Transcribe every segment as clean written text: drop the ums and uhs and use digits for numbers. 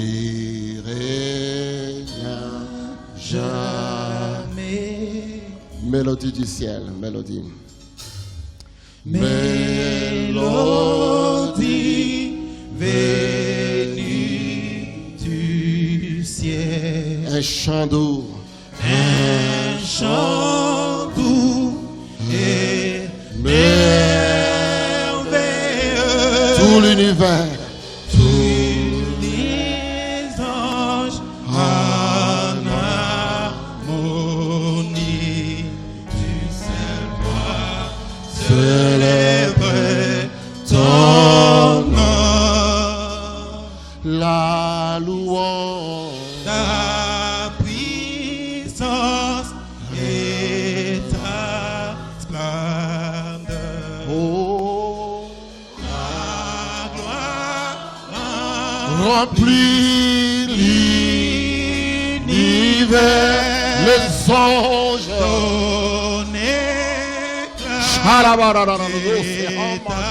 Il règne jamais. Mélodie du ciel, mélodie. Mélodie venue du ciel. Un chant doux. Un chant doux et merveilleux. Tout l'univers. Tous les anges en harmonie. Du ciel roi célèbre ton nom. La louange. Ta puissance et ta splendeur. Oh, Ta gloire remplit l'univers. Les anges. ton éclat et ta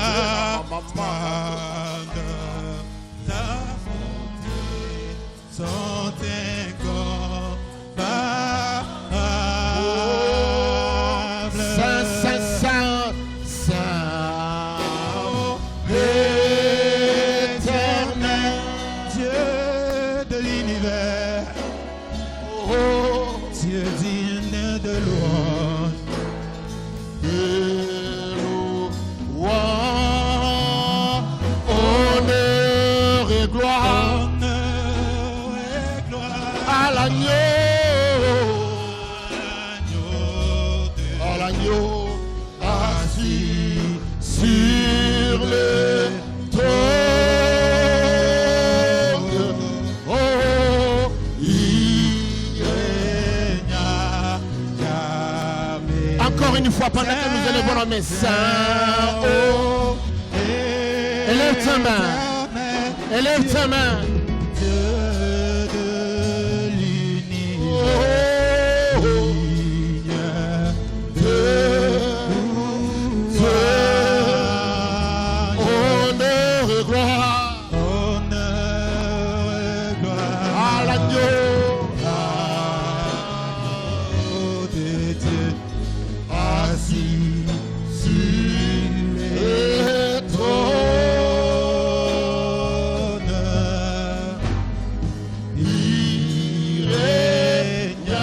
splendeur. Ta bonté sont incomparables. Saint, Saint, Saint, Saint, éternel. Dieu de l'univers, Oh, Dieu digne de louange. louange, honneur et gloire Honneur et gloire à l'agneau, à à l'agneau assis sur le trône. Oh, il règne jamais. encore une fois, pendant que nous élevons nos mains, Saint, oh, élève ta main, élève ta main. Dieu de l'univers, Oh, honneur et gloire honneur et gloire à l'agneau, de Dieu assis sur le trône. Il règne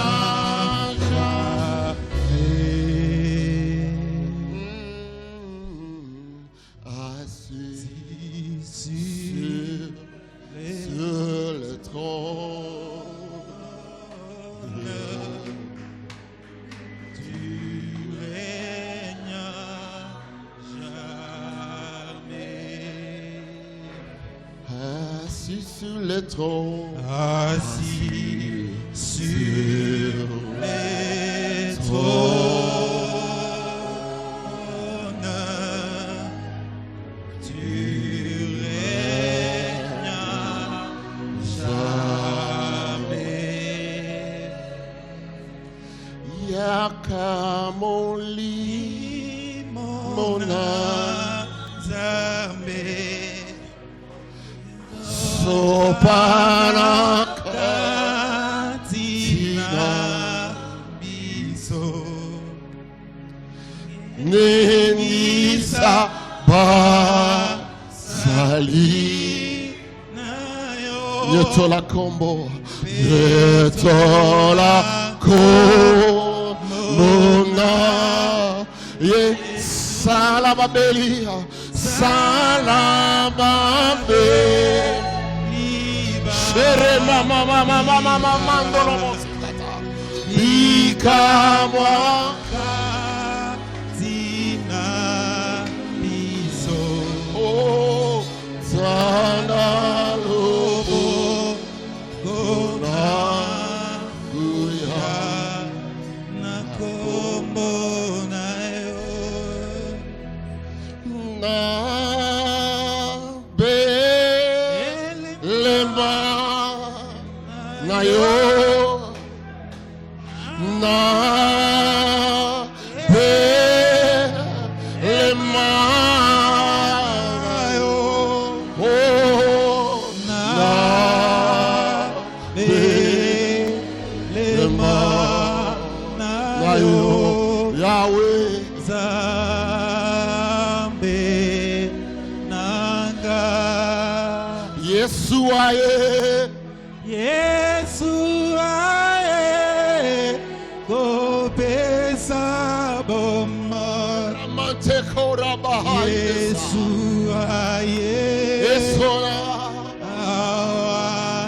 assis sur le trône. Tu règnes jamais. Assis sur le trône. Assis sur les trônes, tu règnes jamais. Y'a qu'à mon lit, Mon âme sopana Katina biso neni sa sali Yetola combo Yetola komona Ye salama belia salama belia Shere mama mama mama mama mandolo moskata Ikamwa Katina biso Oh Zana lobo Gona Guya Nakombo na yo Na be Lemba Na yo Na be Lemba Na yo Oh Na Yesu aye. Yesu aye. Kopesa bomma. Ramante kora bahai. Yesu aye. Yesu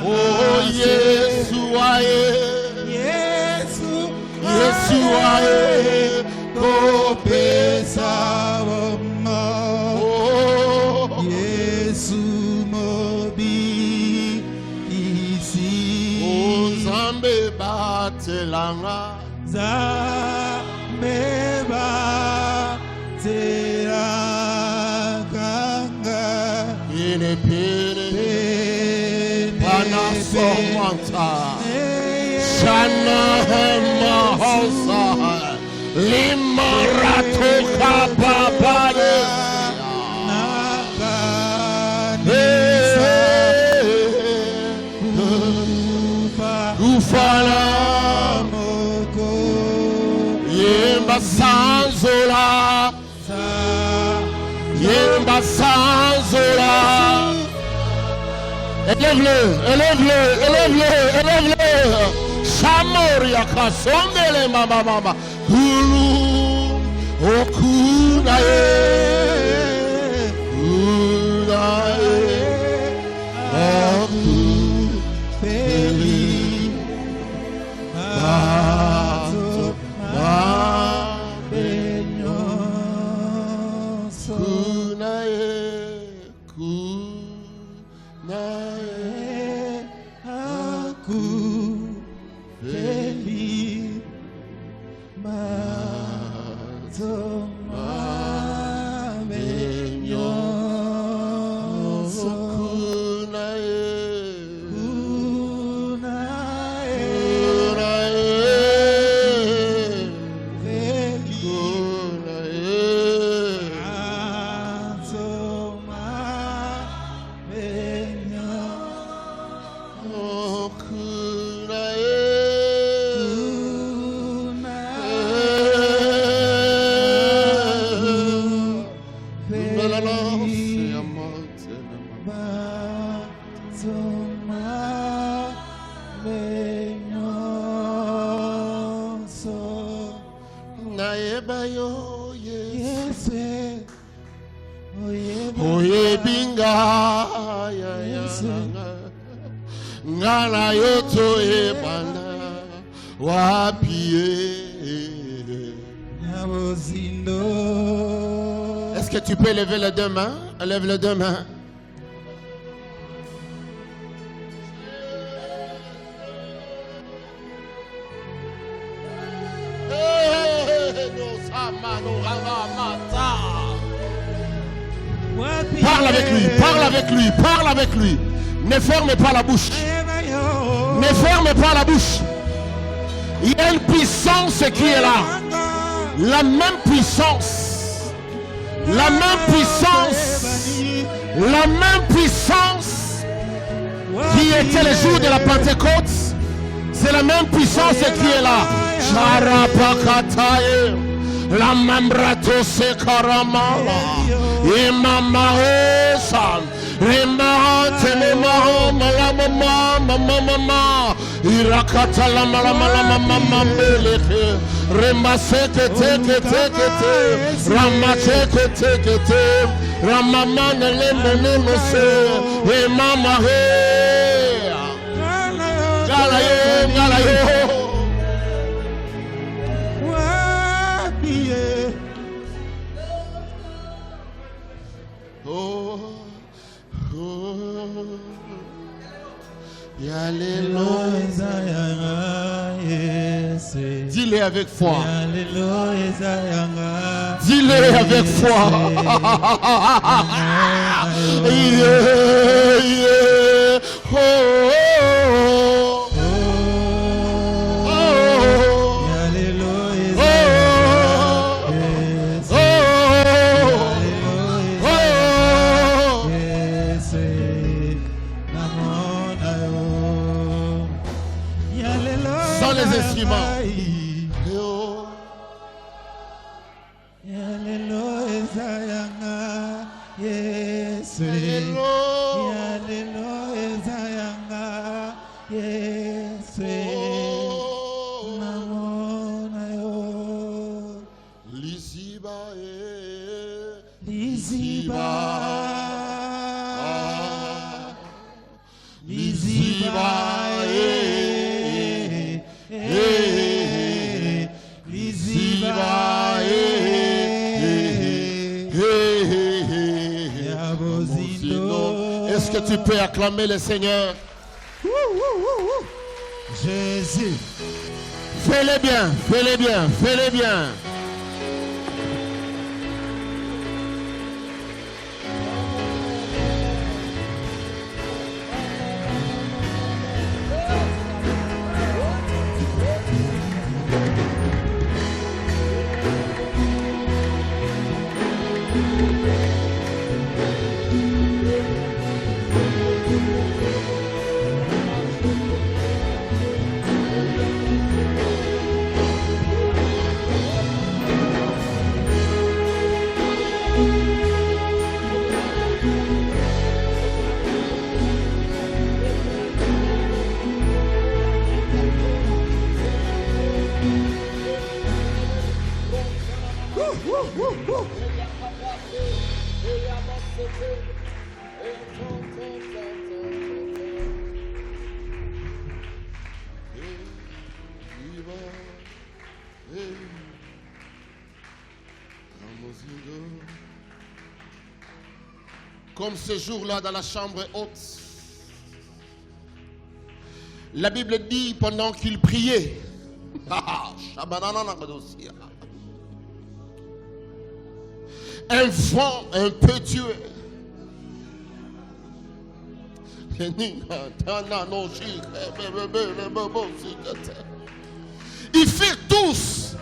oh Yesu aye. Yesu aye. Kopesa bomma. Oh Yesu mobi isi. Oh Zambe batelanga. Zambe batelanga. Pene pene. Pana somanta. Shana mahosa. Limarato kapapare. Ufala Yemba sanzola Yemba sanzola. Élève-le, élève-le, élève-le, élève-le. Shamoria kasondele mama mama. Hulu okunae. Okunae. Okupeli. Bato mabenyo. Kunae. Kunae. Aku. Feli matoma menyo kunae feli matoma menyo ngana yoto ebana wapie. Est-ce que tu peux lever les deux mains? Lève les deux mains. Parle avec lui, parle avec lui, parle avec lui. Ne ferme pas la bouche. Ne ferme pas la bouche. Il y a une puissance qui est là. La même puissance. La même puissance. La même puissance qui était le jour de la Pentecôte. C'est la même puissance qui est là. Charapakataye. La membrato se karamala. Imama osan. Remate mama mama mama irakata la mala mama meleke remase te ramate te ramama le no se e mama he galayo dis-le avec foi. Dis-le avec foi. Sans les instruments. Yese Oh, namona yo Liziba, Liziba Liziba, Liziba Est-ce que tu peux acclamer le Seigneur? Jésus. Fais-le bien, fais-le bien, fais-le bien. Comme ce jour-là dans la chambre haute, la Bible dit pendant qu'il priait, un vent impétueux ils firent tous,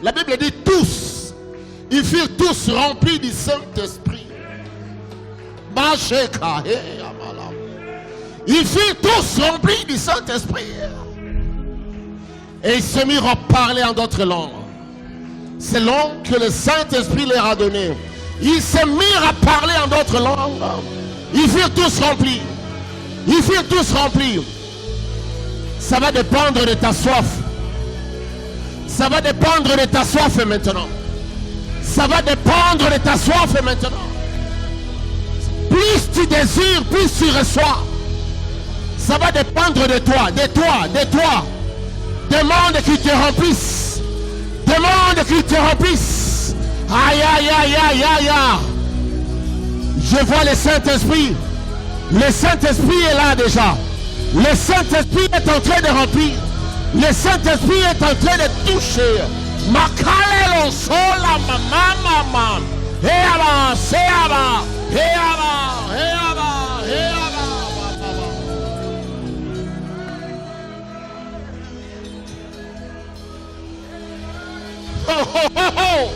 la Bible dit tous, ils firent tous remplis du Saint-Esprit. Ils firent tous remplis du Saint-Esprit. Et ils se mirent à parler en d'autres langues, selon que le Saint-Esprit leur a donné. Ils se mirent à parler en d'autres langues. Ils furent tous remplis. Ils furent tous remplis. Ça va dépendre de ta soif. Ça va dépendre de ta soif maintenant. Ça va dépendre de ta soif maintenant. Plus tu désires, plus tu reçois. Ça va dépendre de toi, de toi, de toi. Demande qu'il te remplisse. Demande qu'il te remplisse. Aïe, aïe, aïe, aïe, aïe, aïe. Je vois le Saint-Esprit. Le Saint-Esprit est là déjà. Le Saint-Esprit est en train de remplir. Le Saint-Esprit est en train de toucher. Makalelo sola mama mama. Heaba, seaba, heaba, heaba, heaba. Oh oh oh oh.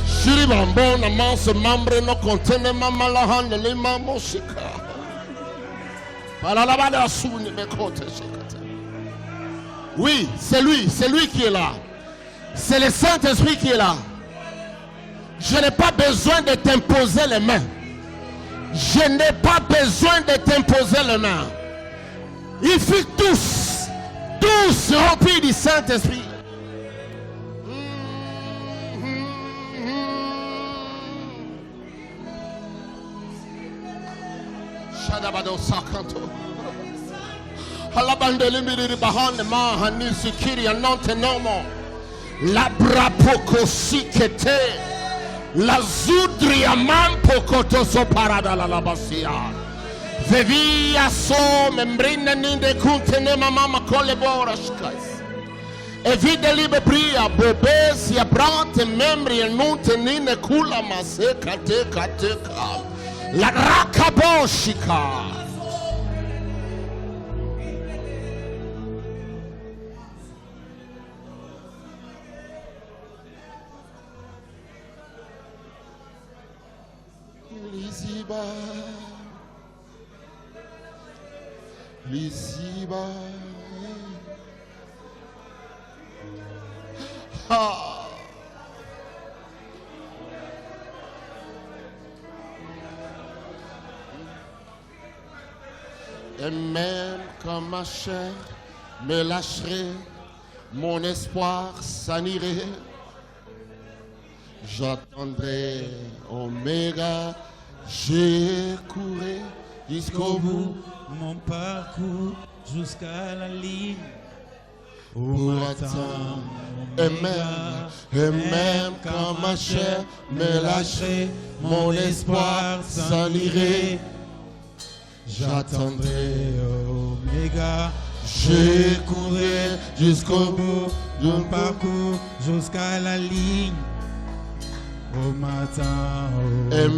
Shiri mambo na manse mambre no kontene mama la hande le mamo shika. Palalabada suni bekote shikata. Oui, c'est lui qui est là. C'est le Saint-Esprit qui est là. Je n'ai pas besoin de t'imposer les mains. Je n'ai pas besoin de t'imposer les mains. Il faut tous remplis du Saint-Esprit. Shadabado Sakanto. Halabandele miri bahane ma hanisi kiri anante nomo. La brapoko sikete. La zudri amampo kotoso parada la labasia. Vevia so membrina ninde kuntene mama kole borashkas. E vide libe bria bobes ya brante membri e nunte nine kula maseka teka teka. La rakaboshika. Liziba, Liziba, ha. Et même quand ma chair me lâcherait, mon espoir s'en irait. J'attendrai Oméga, j'ai couru jusqu'au bout. Mon parcours jusqu'à la ligne. Pour attendre. Et même quand ma chair me lâcherait, mon espoir s'en irait. J'attendrai Oméga. J'ai couru jusqu'au bout Mon parcours jusqu'à la ligne. Au matin, Et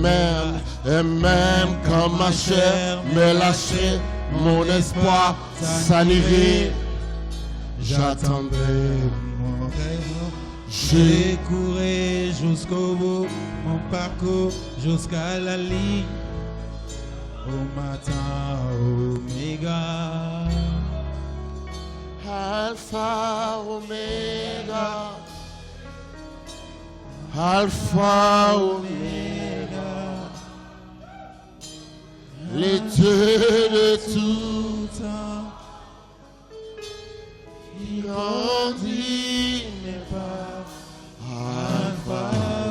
même quand ma chair me lâcherait, mon espoir s'en irait. j'attendrai mon rêve. J'ai couru jusqu'au bout, mon parcours jusqu'à la ligne. Au matin, Oméga. Alpha, Oméga. Alpha, Oméga. Les dieux de tout temps. Qui grandit mes pas. Alpha,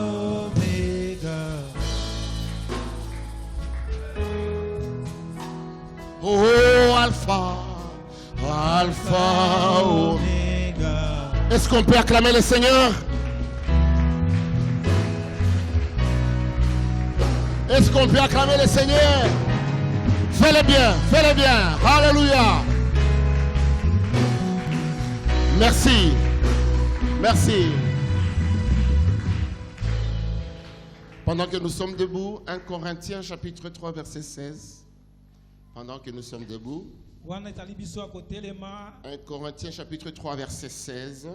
Oméga. oh Alpha, Alpha, Oméga. Est-ce qu'on peut acclamer le Seigneur? Est-ce qu'on peut acclamer le Seigneur? Fais-le bien, fais-le bien. Alléluia. Merci. Merci. Pendant que nous sommes debout, 1 Corinthiens chapitre 3 verset 16. Pendant que nous sommes debout, 1 Corinthiens chapitre 3 verset 16.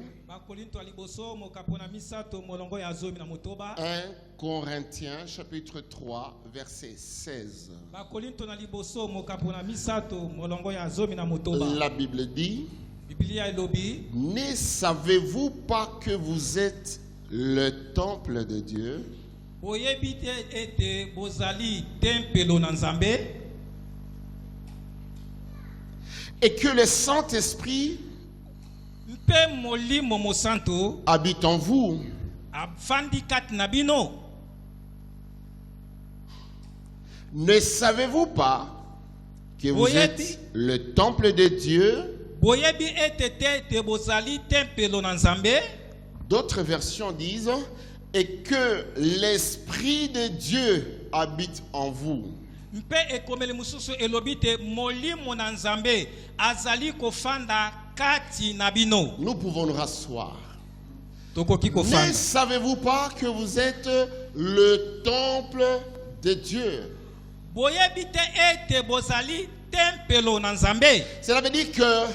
1 Corinthiens chapitre 3 verset 16. La Bible dit: ne savez-vous pas que vous êtes le temple de Dieu et que le Saint-Esprit habite en vous? Ne savez-vous pas que vous êtes le temple de Dieu? D'autres versions disent et que l'Esprit de Dieu habite en vous. Nous pouvons nous rasseoir. Ne savez-vous pas que vous êtes le temple de Dieu? Cela veut dire que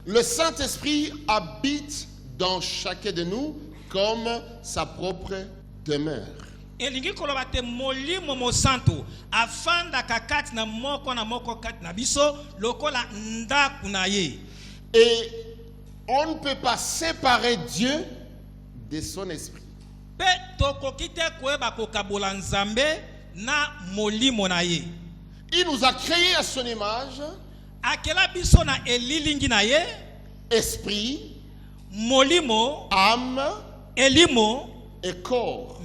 le Saint-Esprit habite dans chacun de nous comme sa propre demeure. Et on ne peut pas séparer Dieu de son esprit. Il nous a créés à son image, esprit, âme et corps.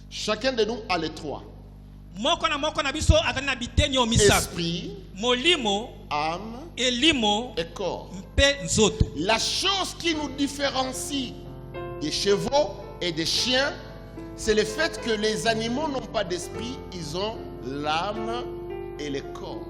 Chacun de nous a les trois: esprit, âme et corps. La chose qui nous différencie des chevaux et des chiens, c'est le fait que les animaux n'ont pas d'esprit, ils ont l'âme et le corps.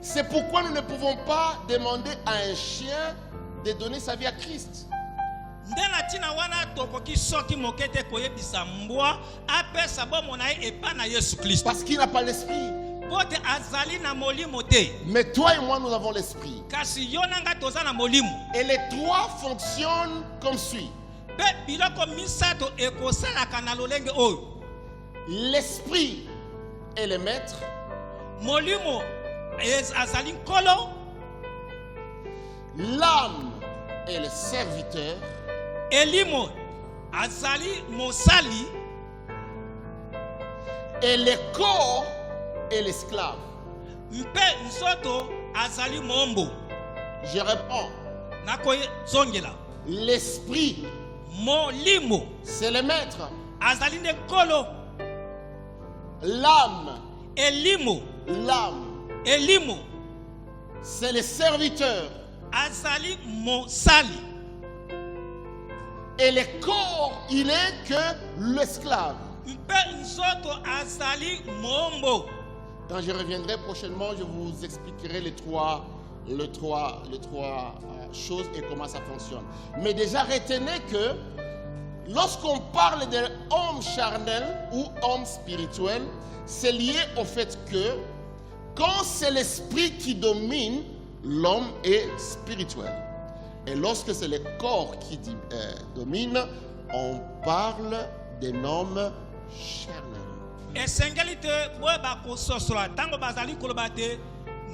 C'est pourquoi nous ne pouvons pas demander à un chien de donner sa vie à Christ. Parce qu'il n'a pas l'esprit. Mais toi et moi, nous avons l'esprit. Et les trois fonctionnent comme suit. L'esprit est le maître, molimo azali nkolo, l'âme est le serviteur, elimo azali mosali, et le corps est l'esclave. mpe nzoto azali mombo. Je réponds, nakozongela l'esprit, molimo c'est le maître. azali nde nkolo, L'âme, l'âme, c'est le serviteur. azali mosali, Et le corps, il est que l'esclave. mpe nzoto azali mombo. Quand je reviendrai prochainement, je vous expliquerai les trois choses et comment ça fonctionne. Mais déjà, retenez que lorsqu'on parle d'homme charnel ou homme spirituel, c'est lié au fait que quand c'est l'esprit qui domine, l'homme est spirituel. Et lorsque c'est le corps qui domine, on parle d'un homme charnel. esengeli te boye bakososola ntango bazali koloba te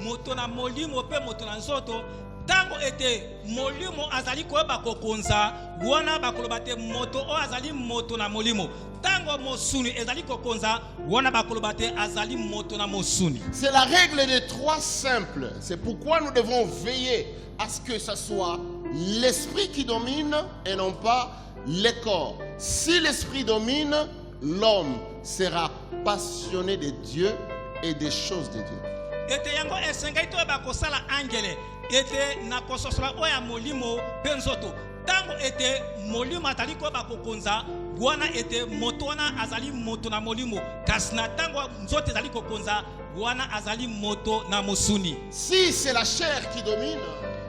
moto na molimo mpe moto na nzoto, ntango ete molimo azali koyeba kokonza wana bakoloba te moto oyo azali moto na molimo, ntango mosuni ezali kokonza wana bakoloba te azali moto na mosuni. C'est la règle des trois simples. C'est pourquoi nous devons veiller à ce que ce soit l'esprit qui domine et non pas le corps. Si l'esprit domine, l'homme sera passionné de Dieu et des choses de Dieu. Ete yango esengeli toyeba kosala angele ete na kososola oyo ya molimo mpe nzoto, ntango ete molimo azali koyeba kokonza wana ete moto wana azali moto na molimo, kasi na ntango nzoto ezali kokonza wana azali moto na mosuni. Si c'est la chair qui domine,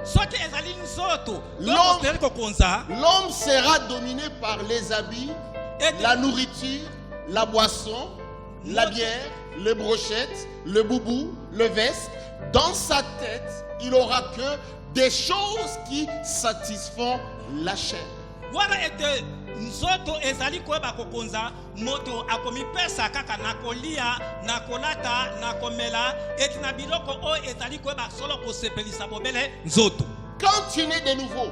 soki ezali nzoto ezali kokonza, l'homme sera dominé par les habits, la nourriture, la boisson, la bière, les brochettes, le boubou, le veste. Dans sa tête, il aura que des choses qui satisfont la chair. wana ete nzoto ezali koyeba kokonza, moto akomipesa kaka na kolia, na kolata, na komela, eti na biloko oyo ezali koyeba solo kosepelisa bobele nzoto. Quand tu nais de nouveau,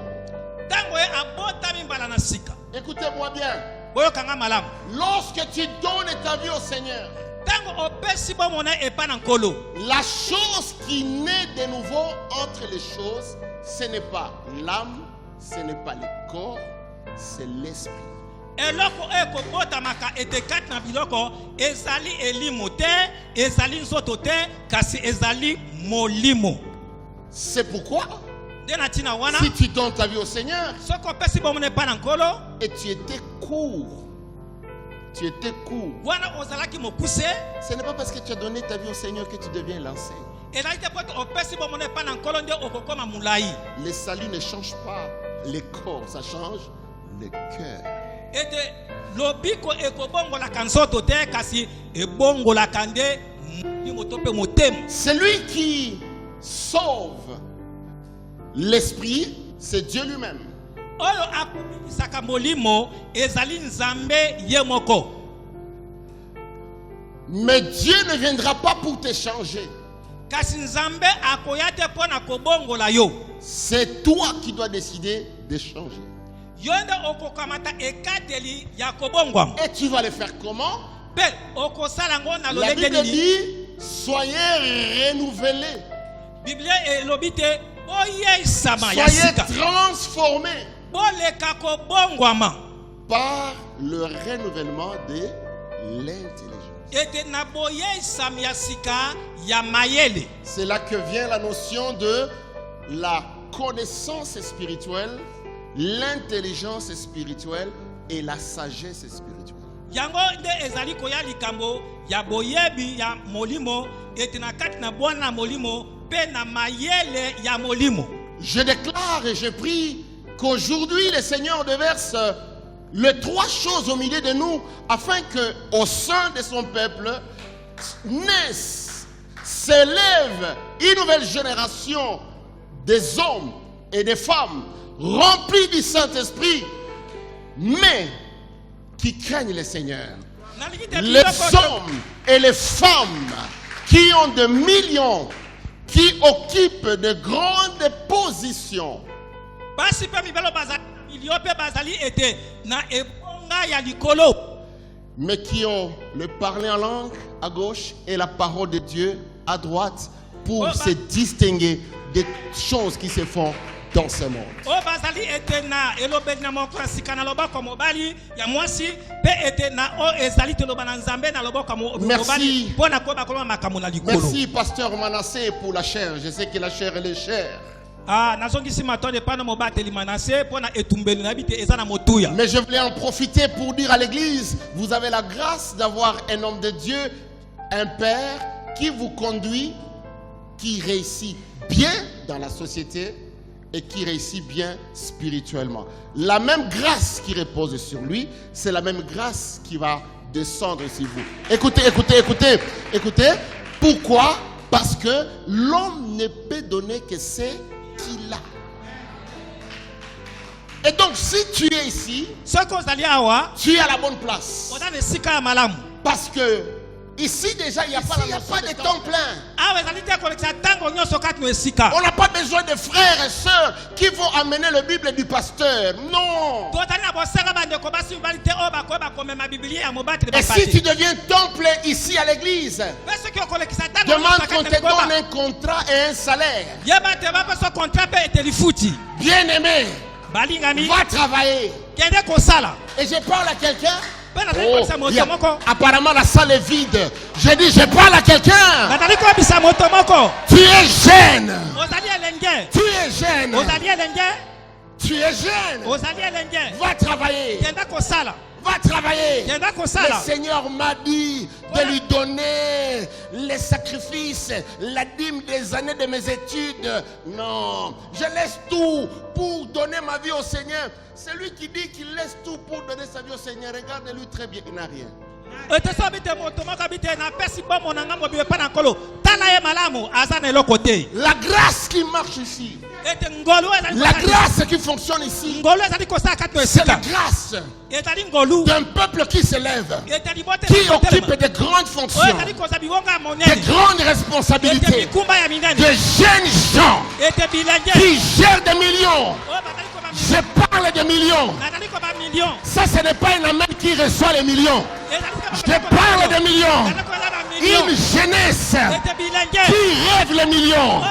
Tango ye abotami mbala na sika, écoutez-moi bien, boyokanga malamu, lorsque tu donnes ta vie au Seigneur, tango opesi bomona epa na nkolo, la chose qui naît de nouveau entre les choses, ce n'est pas l'âme, ce n'est pas le corps, c'est l'esprit. eloko ekobotamaka ete kati na biloko ezali elimo te, ezali nzoto te, kasi ezali molimo. C'est pourquoi, Nde na tina wana, si tu donnes ta vie au Seigneur soko opesi bomona epa na nkolo, et tu étais court, wana ozalaki mokuse, ce n'est pas parce que tu as donné ta vie au Seigneur que tu deviens lancé. ezali te po ete opesi bomona epa na nkolo nde okokoma mulai. Le salut ne change pas les corps, ça change le cœur. Ete lobiko ekobongolaka nzoto te, kasi ebongolaka nde molimo to mpe motema. Celui qui sauve l'esprit, c'est Dieu lui-même. Oyo akobikisaka molimo ezali nzambe ye moko. Mais Dieu ne viendra pas pour te changer. Kasi nzambe akoya te mpo na kobongola yo. C'est toi qui dois décider de changer. Yo nde okokamata ekateli ya kobongwama. Et tu vas le faire comment? Pe okosala ngo na La lolenge Bible nini? dit, soyez renouvelés, Biblia elobi te boyeisama ya soyez sika, transformés boleka kobongwama par le renouvellement de l'intelligence. ete na boyeisama ya sika ya mayele. C'est là que vient la notion de la connaissance spirituelle, l'intelligence spirituelle et la sagesse spirituelle. Yango nde ezali koya likambo ya boyebi ya molimo, ete na kati na bwana molimo pe na mayele ya molimo. Je déclare et je prie qu'aujourd'hui le Seigneur déverse les trois choses au milieu de nous afin que au sein de son peuple naisse, s'élève une nouvelle génération des hommes et des femmes remplis du Saint-Esprit, mais qui craignent le Seigneur. Les hommes et les femmes qui ont des millions, qui occupent de grandes positions, basi pe mibelo bazali milio pe bazali ete na ebonga ya likolo, mais qui ont le parler en langue à gauche et la parole de Dieu à droite pour se distinguer des choses qui se font dans ce monde. o bazali ete na elobeli na moko asika na loboko mobali ya mwasi pe ete na o ezali teloba na nzambe na loboko mobali pona ko bakoloma makambo na likolo. Merci pasteur Manassé pour la chair. Je sais que la chair elle est chère. nazongisi matone pana mobateli Manassé pona etumbeli na bite eza na motuya. Mais je voulais en profiter pour dire à l'église, vous avez la grâce d'avoir un homme de Dieu, un père qui vous conduit, qui réussit bien dans la société et qui réussit bien spirituellement. La même grâce qui repose sur lui, c'est la même grâce qui va descendre sur vous. Écoutez. Pourquoi? Parce que l'homme ne peut donner que ce qu'il a. Et donc si tu es ici, tu es à la bonne place. Parce que ici déjà il n'y a pas de temps plein. On n'a pas besoin de frères et sœurs qui vont amener la Bible du pasteur. Non. Et si tu deviens temple ici à l'église, demande qu'on te donne un contrat et un salaire. Bien aimé, va travailler. Et je parle à quelqu'un. Apparemment la salle est vide. Je dis, je parle à quelqu'un. Tu es jeune. Tu es jeune. Va travailler. Va travailler. Le Seigneur m'a dit de lui donner les sacrifices, la dîme des années de mes études. Non, je laisse tout pour donner ma vie au Seigneur. Celui qui dit qu'il laisse tout pour donner sa vie au Seigneur, regarde-lui très bien, il n'a rien. La grâce qui marche ici, la grâce qui fonctionne ici, c'est la grâce d'un peuple qui s'élève, qui occupe de grandes fonctions, de grandes responsabilités, de jeunes gens qui gèrent des millions. Je parle de millions. Ça, ce n'est pas un amène qui reçoit les millions. Je parle de millions. Une jeunesse qui rêve les millions.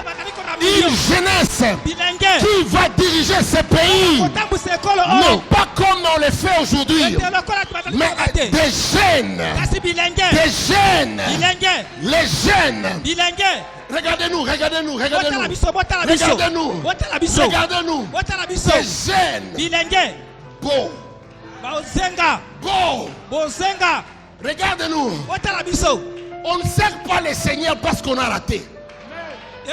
Une jeunesse qui va diriger ce pays. Non pas comme on le fait aujourd'hui, mais des jeunes. Des jeunes. Les jeunes. Regardez-nous. Regardez-nous. Ces jeunes. Beau. Regarde-nous. On ne sert pas le Seigneur parce qu'on a raté. Je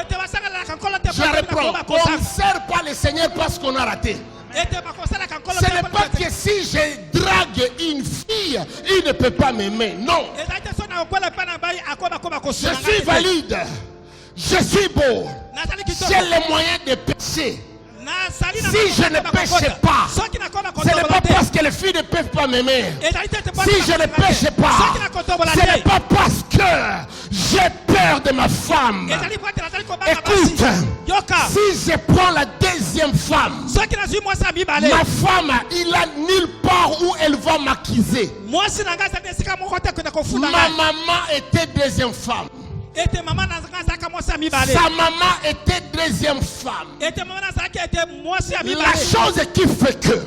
reprends. On ne sert pas le Seigneur parce qu'on a raté. Ce n'est pas que si je drague une fille, il ne peut pas m'aimer. Non. Je suis valide. Je suis beau. J'ai les moyens de pécher. Si je ne pêche pas, ce n'est pas parce que les filles ne peuvent pas m'aimer. Si je ne pêche pas, ce n'est pas parce que j'ai peur de ma femme. Écoute, si je prends la deuxième femme, ma femme, il a nulle part où elle va m'accuser. Ma maman était deuxième femme. Sa maman était deuxième femme. La chose qui fait que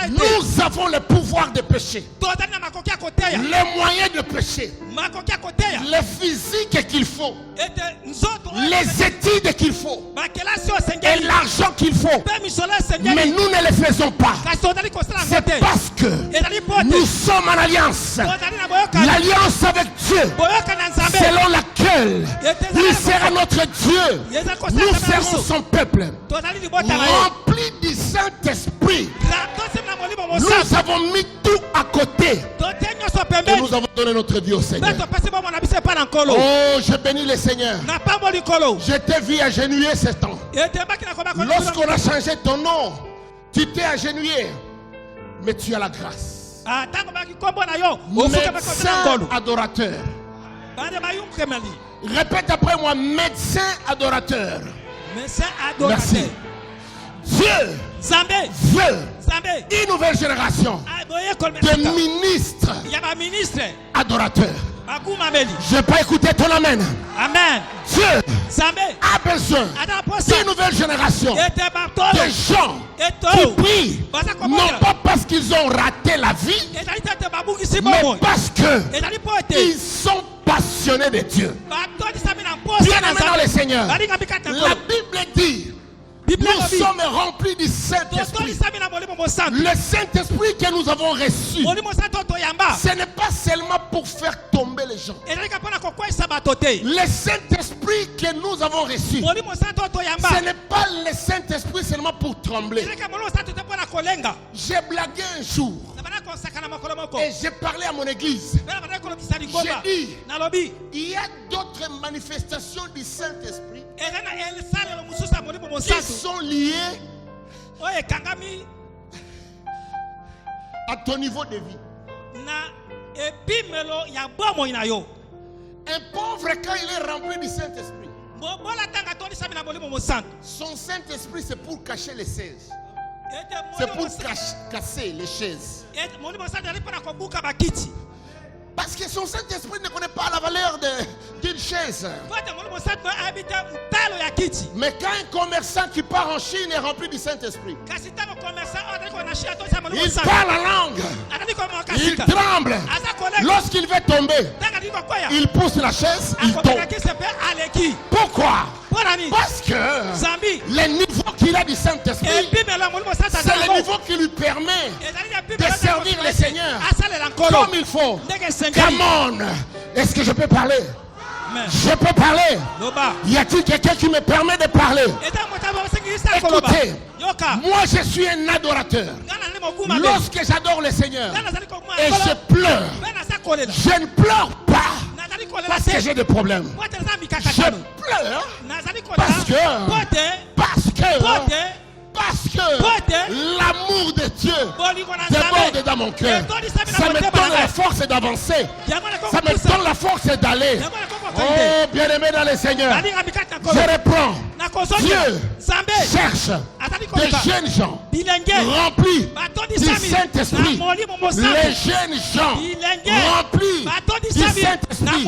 nous avons le pouvoir de pécher, les moyens de pécher, le physique qu'il faut, les études qu'il faut et l'argent qu'il faut. Mais nous ne le faisons pas. C'est parce que nous sommes en alliance. L'alliance avec Dieu, selon laquelle il sera notre Dieu. Nous serons son peuple, rempli du Saint-Esprit. Nous avons mis tout à côté et nous avons donné notre vie au Seigneur. Oh, je bénis le Seigneur. Je t'ai vu agenouiller ce temps. Lorsqu'on a changé ton nom, tu t'es agenouillé, mais tu as la grâce. Médecin adorateur. Répète après moi, médecin adorateur. Médecin Merci. adorateur. Dieu Zambé. veut Zambé. une nouvelle génération de ministres Il y a un ministre. adorateurs. Bakou Mabeli. Je n'ai pas écouté ton amen. Amen. Dieu Zambé. a besoin d'une nouvelle génération de gens qui prient, non pas parce qu'ils ont raté la vie, mais parce qu'ils sont passionnés de Dieu. Bien-aimés dans le Seigneur, la Bible dit, nous sommes remplis du Saint-Esprit. Le Saint-Esprit que nous avons reçu, ce n'est pas seulement pour faire tomber les gens. Le Saint-Esprit que nous avons reçu, ce n'est pas le Saint-Esprit seulement pour trembler. J'ai blagué un jour et j'ai parlé à mon église. J'ai dit, il y a d'autres manifestations du Saint-Esprit qui sont liées à ton niveau de vie. Un pauvre, quand il est rempli du Saint-Esprit, son Saint-Esprit c'est pour cacher les chaises. C'est pour casser les chaises. Parce que son Saint-Esprit ne connaît pas la valeur d'une chaise. Mais quand un commerçant qui part en Chine est rempli du Saint-Esprit, il parle la langue, il tremble. Lorsqu'il veut tomber, il pousse la chaise, il tombe. Pourquoi? Parce que le niveau qu'il a du Saint-Esprit, c'est le niveau qui lui permet de servir le Seigneur comme il faut. Come on! Est-ce que je peux parler? Je peux parler? Y a-t-il quelqu'un qui me permet de parler? Écoutez, moi je suis un adorateur. Lorsque j'adore le Seigneur et je pleure, je ne pleure pas parce que j'ai des problèmes. Je pleure parce que l'amour de Dieu déborde dans mon cœur. Ça me donne la force d'avancer. Ça me donne la force d'aller. Oh, bien-aimé dans le Seigneur, je reprends. Dieu cherche des jeunes gens remplis du Saint-Esprit. Les jeunes gens remplis du Saint-Esprit.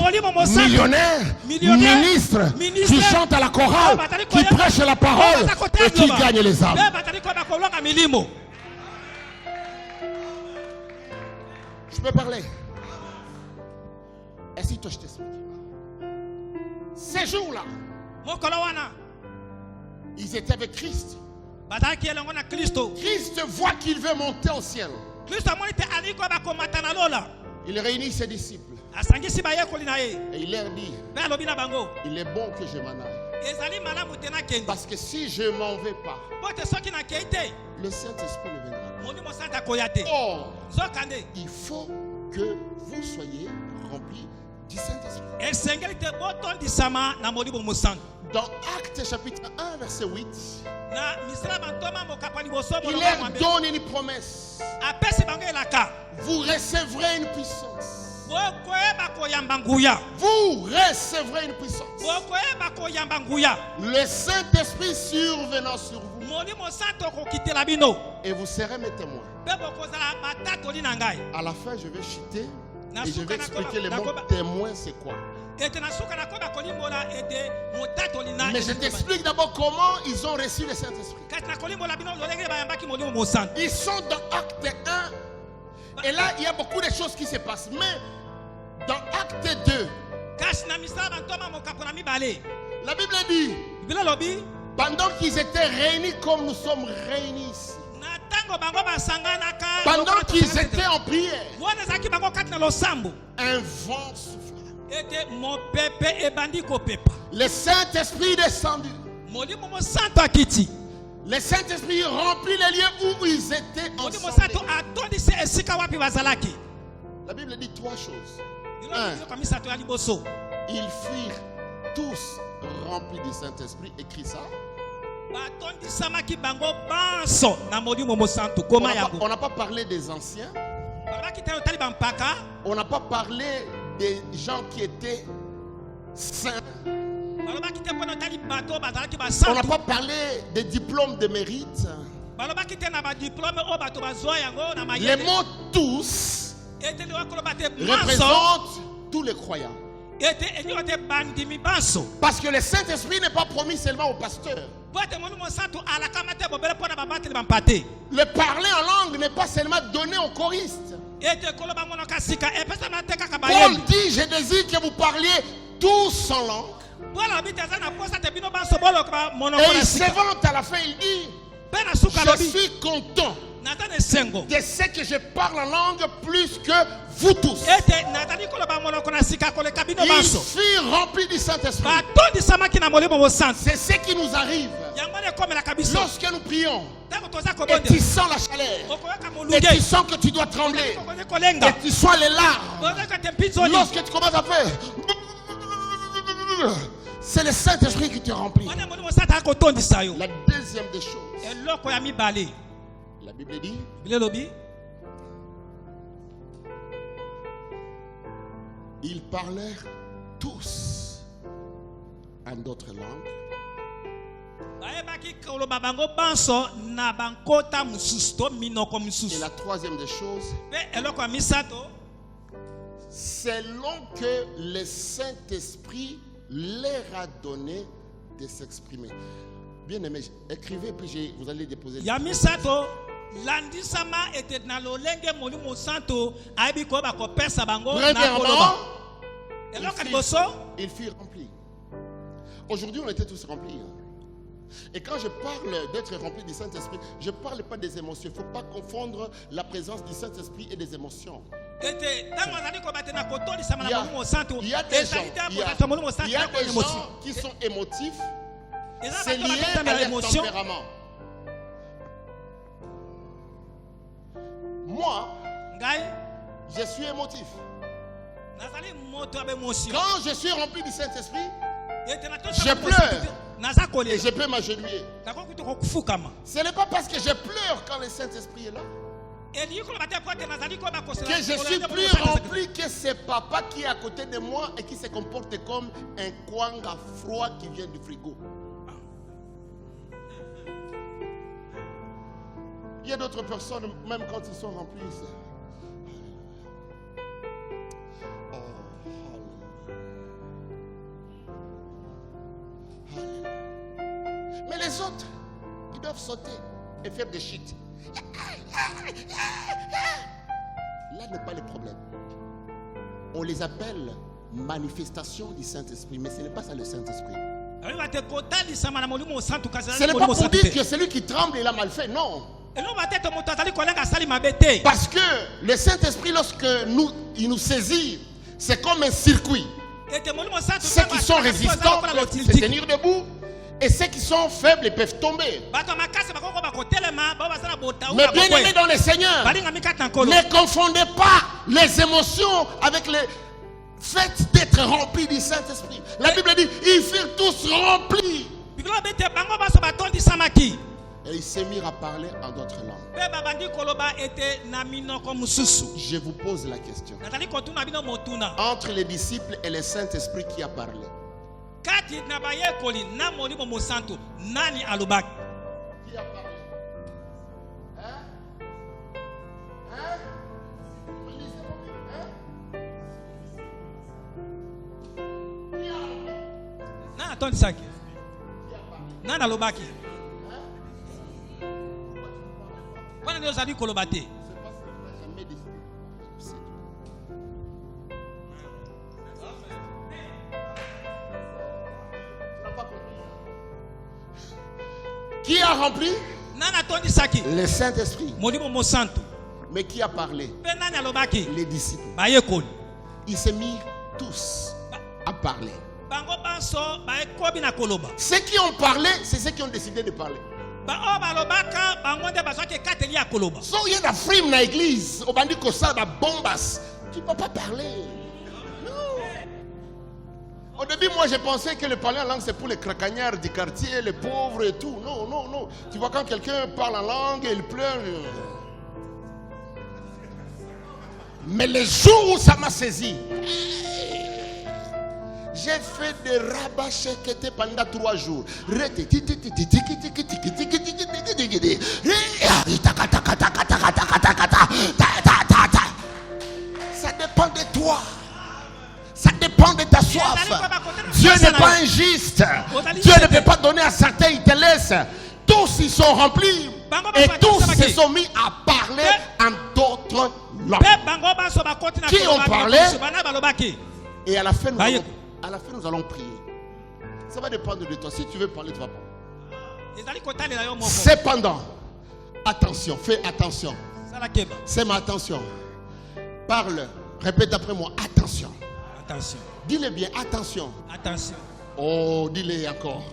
Millionnaires, ministres, qui chantent à la chorale, qui prêchent la parole et qui gagnent les âmes. Je peux parler? Est-ce que je t'explique? Ces jours-là, ils étaient avec Christ. Christ voit qu'il veut monter au ciel. Il réunit ses disciples et il leur dit, il est bon que je m'en aille. Parce que si je ne m'en vais pas, le Saint-Esprit ne viendra pas. Or, il faut que vous soyez remplis du Saint-Esprit. Dans Actes chapitre 1 verset 8, il leur donne une promesse. Vous recevrez une puissance. Vous recevrez une puissance. Le Saint-Esprit survenant sur vous. Et vous serez mes témoins. À la fin, je vais chuter et je vais expliquer le mot témoin, c'est quoi. Mais je t'explique d'abord comment ils ont reçu le Saint-Esprit. Ils sont dans Acte 1. Et là, il y a beaucoup de choses qui se passent. Mais dans Acte 2, la Bible dit, pendant qu'ils étaient réunis comme nous sommes réunis ici, pendant qu'ils étaient en prière, un vent souffla. Le Saint-Esprit est descendu. Le Saint-Esprit remplit les lieux où ils étaient ensemble. La Bible dit trois choses. Ils furent tous remplis du Saint-Esprit. Écrit ça. On n'a pas parlé des anciens. On n'a pas parlé des gens qui étaient saints. On On n'a pas parlé des diplômes de mérite. Les mots tous représentent tous les croyants. Parce que le Saint-Esprit n'est pas promis seulement aux pasteurs. Le parler en langue n'est pas seulement donné aux choristes. Paul dit, je désire que vous parliez tous en langue. Et il s'évante à la fin, il dit, je suis content de ce que je parle en langue plus que vous tous. Il fut rempli du Saint-Esprit. C'est ce qui nous arrive lorsque nous prions. Et tu sens la chaleur. Et tu sens que tu dois trembler. Et tu sens les larmes. Lorsque tu commences à faire, c'est le Saint-Esprit qui te remplit. La deuxième des choses, la Bible dit, ils parlèrent tous en d'autres langues. Et la troisième des choses, selon que le Saint-Esprit leur a donné de s'exprimer. Bien aimé, écrivez puis vous allez déposer. Premièrement, il fut rempli. Aujourd'hui, on était tous remplis. Et quand je parle d'être rempli du Saint-Esprit, je ne parle pas des émotions. Il ne faut pas confondre la présence du Saint-Esprit et des émotions. Il y a des gens qui sont émotifs. C'est lié à leur tempérament. Moi, je suis émotif. Quand je suis rempli du Saint-Esprit, je pleure et je peux m'agenouiller. Ce n'est pas parce que je pleure quand le Saint-Esprit est là que je suis plus rempli que ce papa qui est à côté de moi et qui se comporte comme un kwanga froid qui vient du frigo. Il y a d'autres personnes, même quand ils sont remplis, mais les autres, ils doivent sauter et faire des shit. Là n'est pas le problème. On les appelle manifestations du Saint-Esprit, mais ce n'est pas ça le Saint-Esprit. Ce n'est pas pour dire que celui qui tremble, il a mal fait, non. Parce que le Saint-Esprit, lorsque il nous saisit, c'est comme un circuit. Ceux qui sont résistants peuvent se tenir debout. Et ceux qui sont faibles peuvent tomber. Mais bien aimés dans le Seigneur, ne confondez pas les émotions avec le fait d'être remplis du Saint-Esprit. La Bible dit, ils furent tous remplis. Et ils se mirent à parler en d'autres langues. Je vous pose la question. Entre les disciples et le Saint-Esprit, qui a parlé? Qui a parlé? Qui a rempli? Le Saint-Esprit. Mais qui a parlé? Les disciples. Ils se mirent tous à parler. Ceux qui ont parlé, c'est ceux qui ont décidé de parler. So il y a des frimes dans l'église, au bandit comme ça, des bombas. Tu ne peux pas parler. Non. Au début, moi, je pensais que le parler en langue, c'est pour les cracagnards du quartier, les pauvres et tout. Non, non, non. Tu vois, quand quelqu'un parle en langue et il pleure. Mais le jour où ça m'a saisi, J'ai fait des rabats pendant 3 jours. Ça dépend de toi. Ça dépend de ta soif. Dieu n'est pas injuste. Dieu ne peut pas donner à certains, il te laisse. Tous ils sont remplis. Et tous se sont mis à parler en d'autres langues. Qui ont parlé? Et à la fin, nous allons prier. Ça va dépendre de toi. Si tu veux parler, tu vas parler. Cependant, attention, fais attention. C'est ma attention. Parle, répète après moi, attention. Attention. Dis-le bien, attention. Attention. Oh, dis-le encore.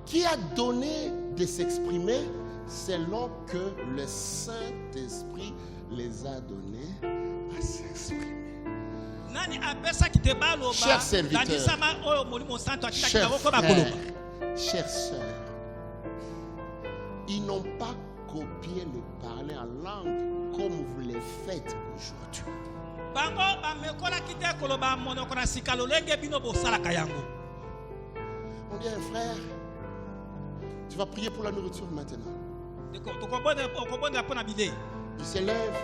Qui a donné de s'exprimer selon que le Saint-Esprit les a donnés à s'exprimer. Chers serviteurs, chers frères, chères sœurs, ils n'ont pas copié le parler en langue comme vous le faites aujourd'hui. On dit, frère, tu vas prier pour la nourriture maintenant. Il se lève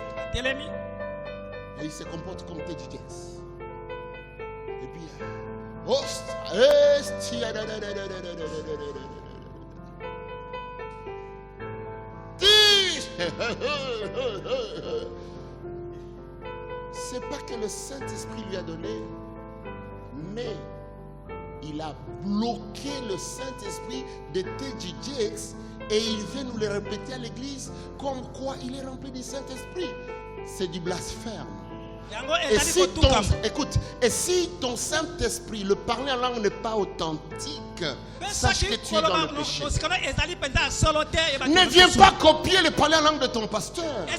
et il se comporte comme Teddy Jakes. Et puis, c'est pas que le Saint-Esprit lui a donné, mais il a bloqué le Saint-Esprit de Teddy Jakes et il veut nous le répéter à l'église comme quoi il est rempli du Saint-Esprit. C'est du blasphème. Et si ton Saint-Esprit, le parler en langue n'est pas authentique, sache que tu es dans le péché. Ne viens pas copier le parler en langue de ton pasteur. Je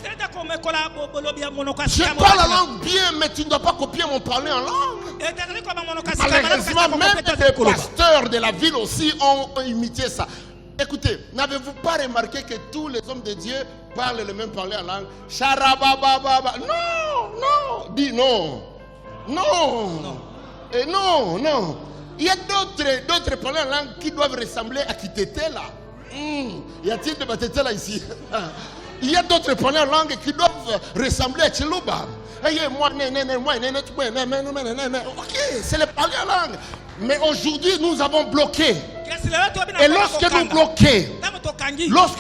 parle en langue bien, mais tu ne dois pas copier mon parler en langue. Malheureusement, même les pasteurs de la ville aussi ont imité ça. Écoutez, n'avez-vous pas remarqué que tous les hommes de Dieu parlent le même parler en langue? Charabababa. Non, non. Dis non. Non. Et non, non. Il y a d'autres parler en langue qui doivent ressembler à qui t'étais là. Y a-t-il de Batété là ici? Il y a d'autres parler en langue qui doivent ressembler à Chiluba. Ok, c'est le parler en langue. Mais aujourd'hui, nous avons bloqué. Et lorsque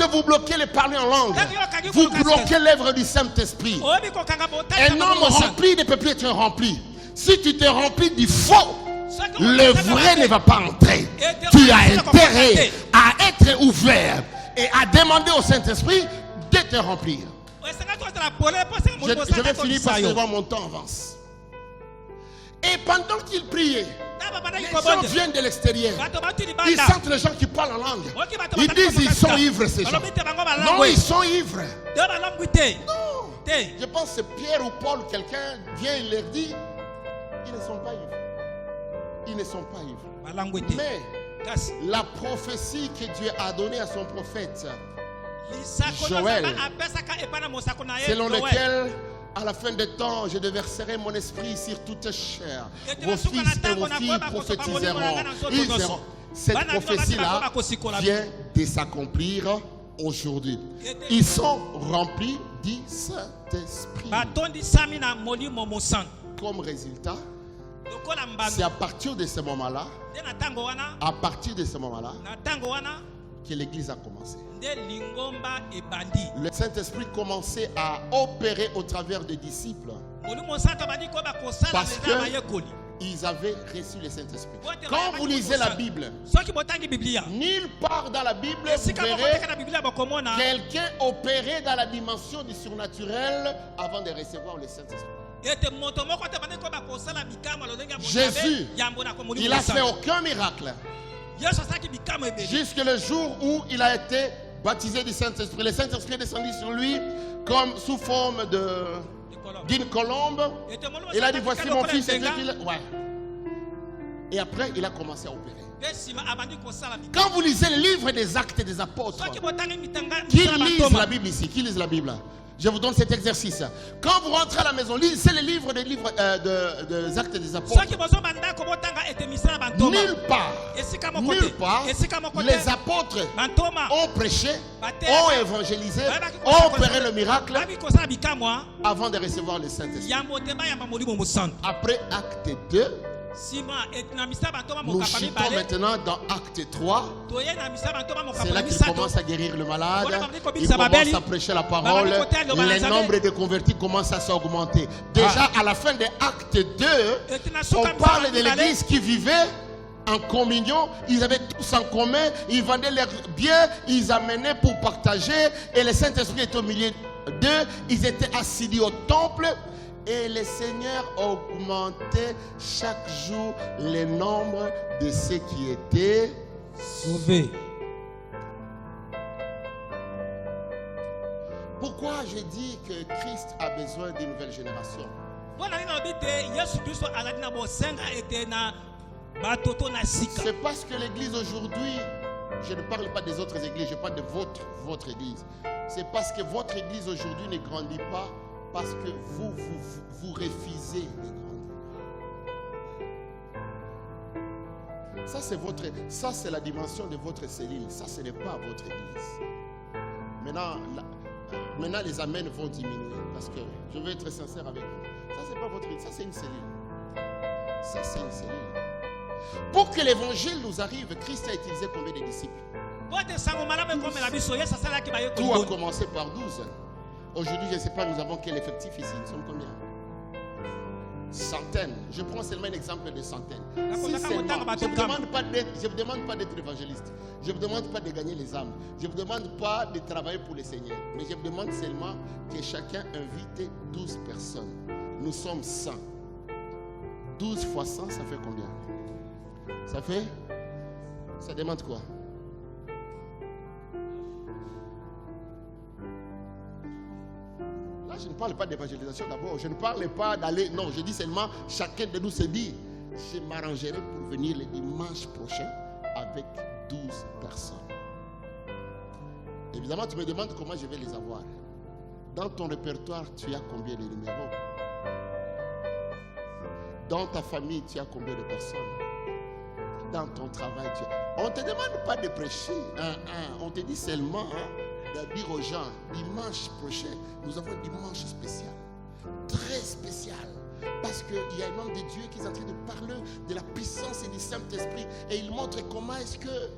vous bloquez le parler en langue, vous bloquez l'œuvre du Saint-Esprit. Un homme rempli ne peut plus être rempli. Si tu te remplis du faux, le vrai ne va pas entrer. Tu as intérêt à être ouvert et à demander au Saint-Esprit de te remplir. Je vais finir parce que mon temps avance. Et pendant qu'il priait, les gens viennent de l'extérieur. Ils sentent les gens qui parlent en langue. Ils disent ils sont ivres ces gens. Non, ils sont ivres. Non. Je pense que c'est Pierre ou Paul, quelqu'un vient et leur dit ils ne sont pas ivres. Ils ne sont pas ivres. Mais la prophétie que Dieu a donnée à son prophète Joël, selon lequel à la fin des temps, je déverserai mon esprit sur toute chair. Vos fils et vos filles prophétiseront. Cette prophétie-là vient de s'accomplir aujourd'hui. Ils sont remplis du Saint-Esprit. Comme résultat, c'est à partir de ce moment-là, que l'église a commencé. Le Saint-Esprit commençait à opérer au travers des disciples parce qu'ils avaient reçu le Saint-Esprit. Quand vous lisez la Bible, nulle part dans la Bible vous verrez quelqu'un opérer dans la dimension du surnaturel avant de recevoir le Saint-Esprit. Jésus, il n'a fait aucun miracle jusqu'à le jour où il a été baptisé du Saint-Esprit. Le Saint-Esprit est descendu sur lui comme sous forme d'une colombe. Il a dit voici mon fils. Et après, il a commencé à opérer. Quand vous lisez le livre des Actes des Apôtres, qui lise la Bible ici? Qui lise la Bible? Je vous donne cet exercice. Quand vous rentrez à la maison, lisez le livre des Actes des Apôtres. Nulle part, les apôtres ont prêché, ont évangélisé, ont opéré le miracle avant de recevoir le Saint-Esprit. Après Acte 2, nous chutons maintenant dans Acte 3. C'est là qu'il commence à guérir le malade. Il commence à prêcher la parole. Les nombres de convertis commencent à s'augmenter. Déjà à la fin de Acte 2, on parle de l'église qui vivait en communion. Ils avaient tous en commun. Ils vendaient leurs biens. Ils amenaient pour partager. Et le Saint-Esprit était au milieu d'eux. Ils étaient assidus au temple. Et le Seigneur augmentait chaque jour le nombre de ceux qui étaient sauvés. Pourquoi je dis que Christ a besoin d'une nouvelle génération? C'est parce que l'église aujourd'hui, je ne parle pas des autres églises, je parle de votre église. C'est parce que votre église aujourd'hui ne grandit pas. Parce que vous refusez de grandir. Ça c'est la dimension de votre cellule. Ça, ce n'est pas votre église. Maintenant les amens vont diminuer. Parce que je vais être sincère avec vous. Ça, c'est pas votre église. Ça, c'est une cellule. Ça, c'est une cellule. Pour que l'évangile nous arrive, Christ a utilisé combien de disciples? Tout a commencé par 12. Aujourd'hui, je ne sais pas, nous avons quel effectif ici? Nous sommes combien? Centaines. Je prends seulement un exemple de centaines. Si seulement, je ne vous demande pas d'être évangéliste. Je ne vous demande pas de gagner les âmes. Je ne vous demande pas de travailler pour le Seigneur. Mais je vous demande seulement que chacun invite 12 personnes. Nous sommes 100. 12 fois 100, ça fait combien? Ça demande quoi? Je ne parle pas d'évangélisation d'abord. Je ne parle pas d'aller. Non, je dis seulement, chacun de nous se dit, je m'arrangerai pour venir le dimanche prochain avec 12 personnes. Évidemment, tu me demandes comment je vais les avoir. Dans ton répertoire, tu as combien de numéros? Dans ta famille, tu as combien de personnes? Dans ton travail, on ne te demande pas de prêcher. On te dit seulement... de dire aux gens, dimanche prochain, nous avons un dimanche spécial, très spécial, parce qu'il y a un homme de Dieu qui est en train de parler de la puissance et du Saint-Esprit, et il montre comment est-ce que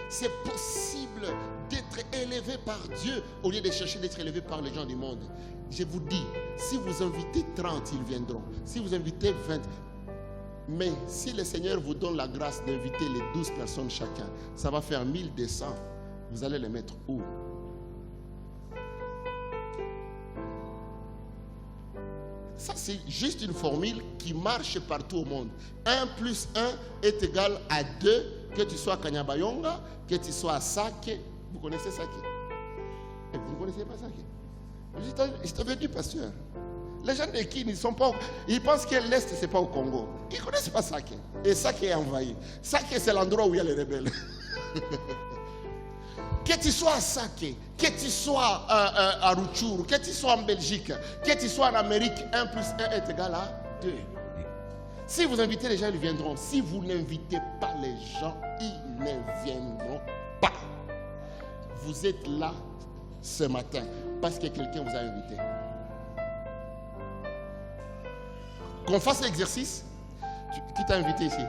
c'est possible d'être élevé par Dieu au lieu de chercher d'être élevé par les gens du monde. Je vous dis, si vous invitez 30, ils viendront. Si vous invitez 20, mais si le Seigneur vous donne la grâce d'inviter les 12 personnes chacun, ça va faire 1200. Vous allez les mettre où? Ça, c'est juste une formule qui marche partout au monde. 1 plus 1 est égal à 2, que tu sois à Kanyabayonga, que tu sois à Sake. Vous connaissez Sake? Vous ne connaissez pas Sake? Je t'avais dit, pasteur. Les gens de qui ils sont pas. Ils pensent que l'Est, ce n'est pas au Congo. Ils ne connaissent pas Sake. Et Sake est envahi. Sake, c'est l'endroit où il y a les rebelles. Que tu sois à Sake, que tu sois à Rutshuru, que tu sois en Belgique, que tu sois en Amérique, 1 plus 1 est égal à 2. Si vous invitez les gens, ils viendront. Si vous n'invitez pas les gens, ils ne viendront pas. Vous êtes là ce matin parce que quelqu'un vous a invité. Qu'on fasse l'exercice. Qui t'a invité ici?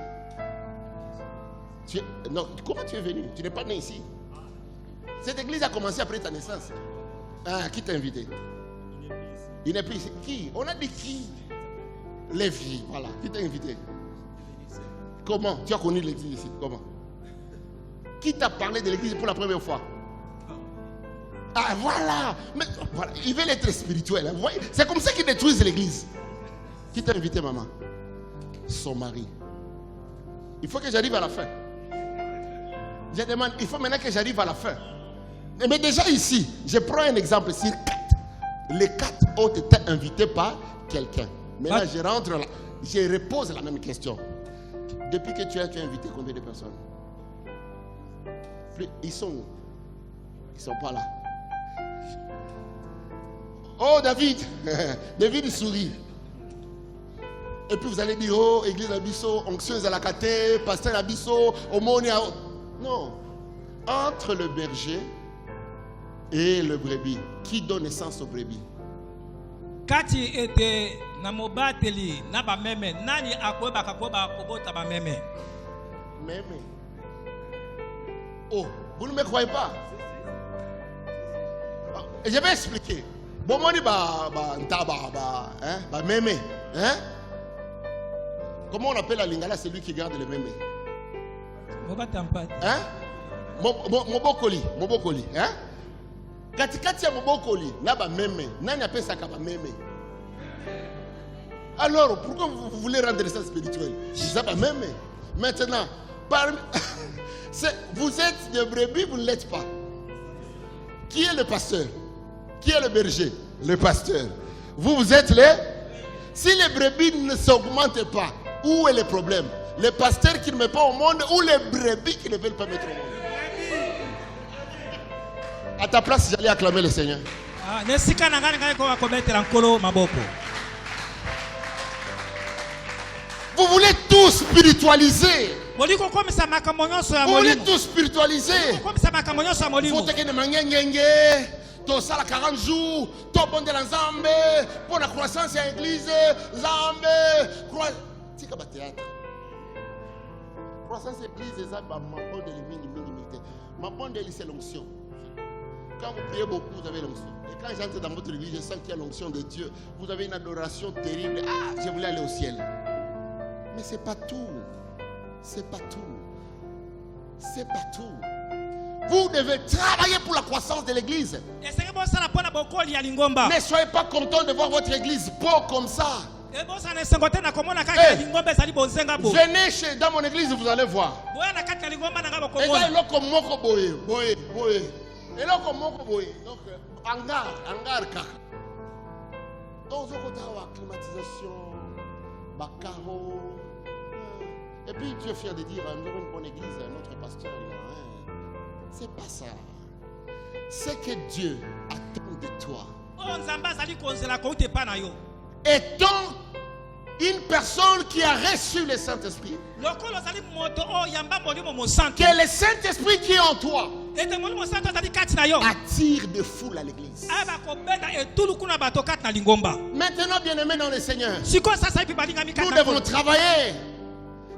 Non, comment tu es venu? Tu n'es pas né ici. Cette église a commencé après ta naissance. Qui t'a invité? Il n'est plus ici. Qui? On a dit qui? Les filles, voilà. Qui t'a invité? Comment? Tu as connu l'église ici? Comment? Qui t'a parlé de l'église pour la première fois? Voilà. Mais, voilà. Ils veulent être spirituels. Hein. C'est comme ça qu'ils détruisent l'église. Qui t'a invité, maman? Son mari. Il faut que j'arrive à la fin. Je demande, il faut maintenant que j'arrive à la fin. Mais déjà ici, je prends un exemple sur 4. Les 4 ont été invités par quelqu'un. Maintenant, je rentre là, je repose la même question. Depuis que tu as invité combien de personnes? Ils sont où? Ils ne sont pas là. Oh David, David sourit. Et puis vous allez dire, oh, église Abisso, onctionneuse à la caté, pasteur Abisso, aumône à... Non. Entre le berger et le brebis, qui donne naissance au brebis? Kati était na mobateli na ba meme nani akoba kakoba kobota ba meme. Meme. Oh, vous ne me croyez pas? Je vais expliquer. Bon, on dit ba meme, hein? Comment on appelle la lingala celui qui garde le meme? Hein? Mobokoli, hein? Katikati ya mobokoli na ba meme, nani appelle ça ka ba meme? Alors, pourquoi vous voulez rendre ça spirituel? Ça ba meme. Maintenant, vous êtes des brebis, vous ne l'êtes pas. Qui est le pasteur? Qui est le berger? Le pasteur. Vous êtes les... Si les brebis ne s'augmentent pas, où est le problème? Le pasteur qui ne met pas au monde ou les brebis qui ne veulent pas mettre au monde? À ta place, j'allais acclamer le Seigneur. Vous voulez tout spiritualiser. Vous voulez tout spiritualiser. Faut que ne mangue tout ça la 40 jours, tout bon de l'ensemble pour la croissance de l'église, l'ensemble. C'est comme un théâtre. Croissance de l'église, c'est ça, ma bonne de l'immunité. Ma bonne de c'est l'onction. Quand vous priez beaucoup, vous avez l'onction. Et quand j'entre dans votre église, je sens qu'il y a l'onction de Dieu. Vous avez une adoration terrible. Ah, je voulais aller au ciel. Mais ce n'est pas tout. C'est pas tout. C'est pas tout. Vous devez travailler pour la croissance de l'église. Ne soyez pas content de voir votre église beau comme ça. Venez dans mon église, vous allez voir. Et puis tu es fier de dire, nous avons une bonne église, notre pasteur, c'est pas ça. C'est que Dieu attend de toi. Étant une personne qui a reçu le Saint-Esprit, que le Saint-Esprit qui est en toi attire de foule à l'église. Maintenant, bien-aimés dans le Seigneur, nous devons travailler.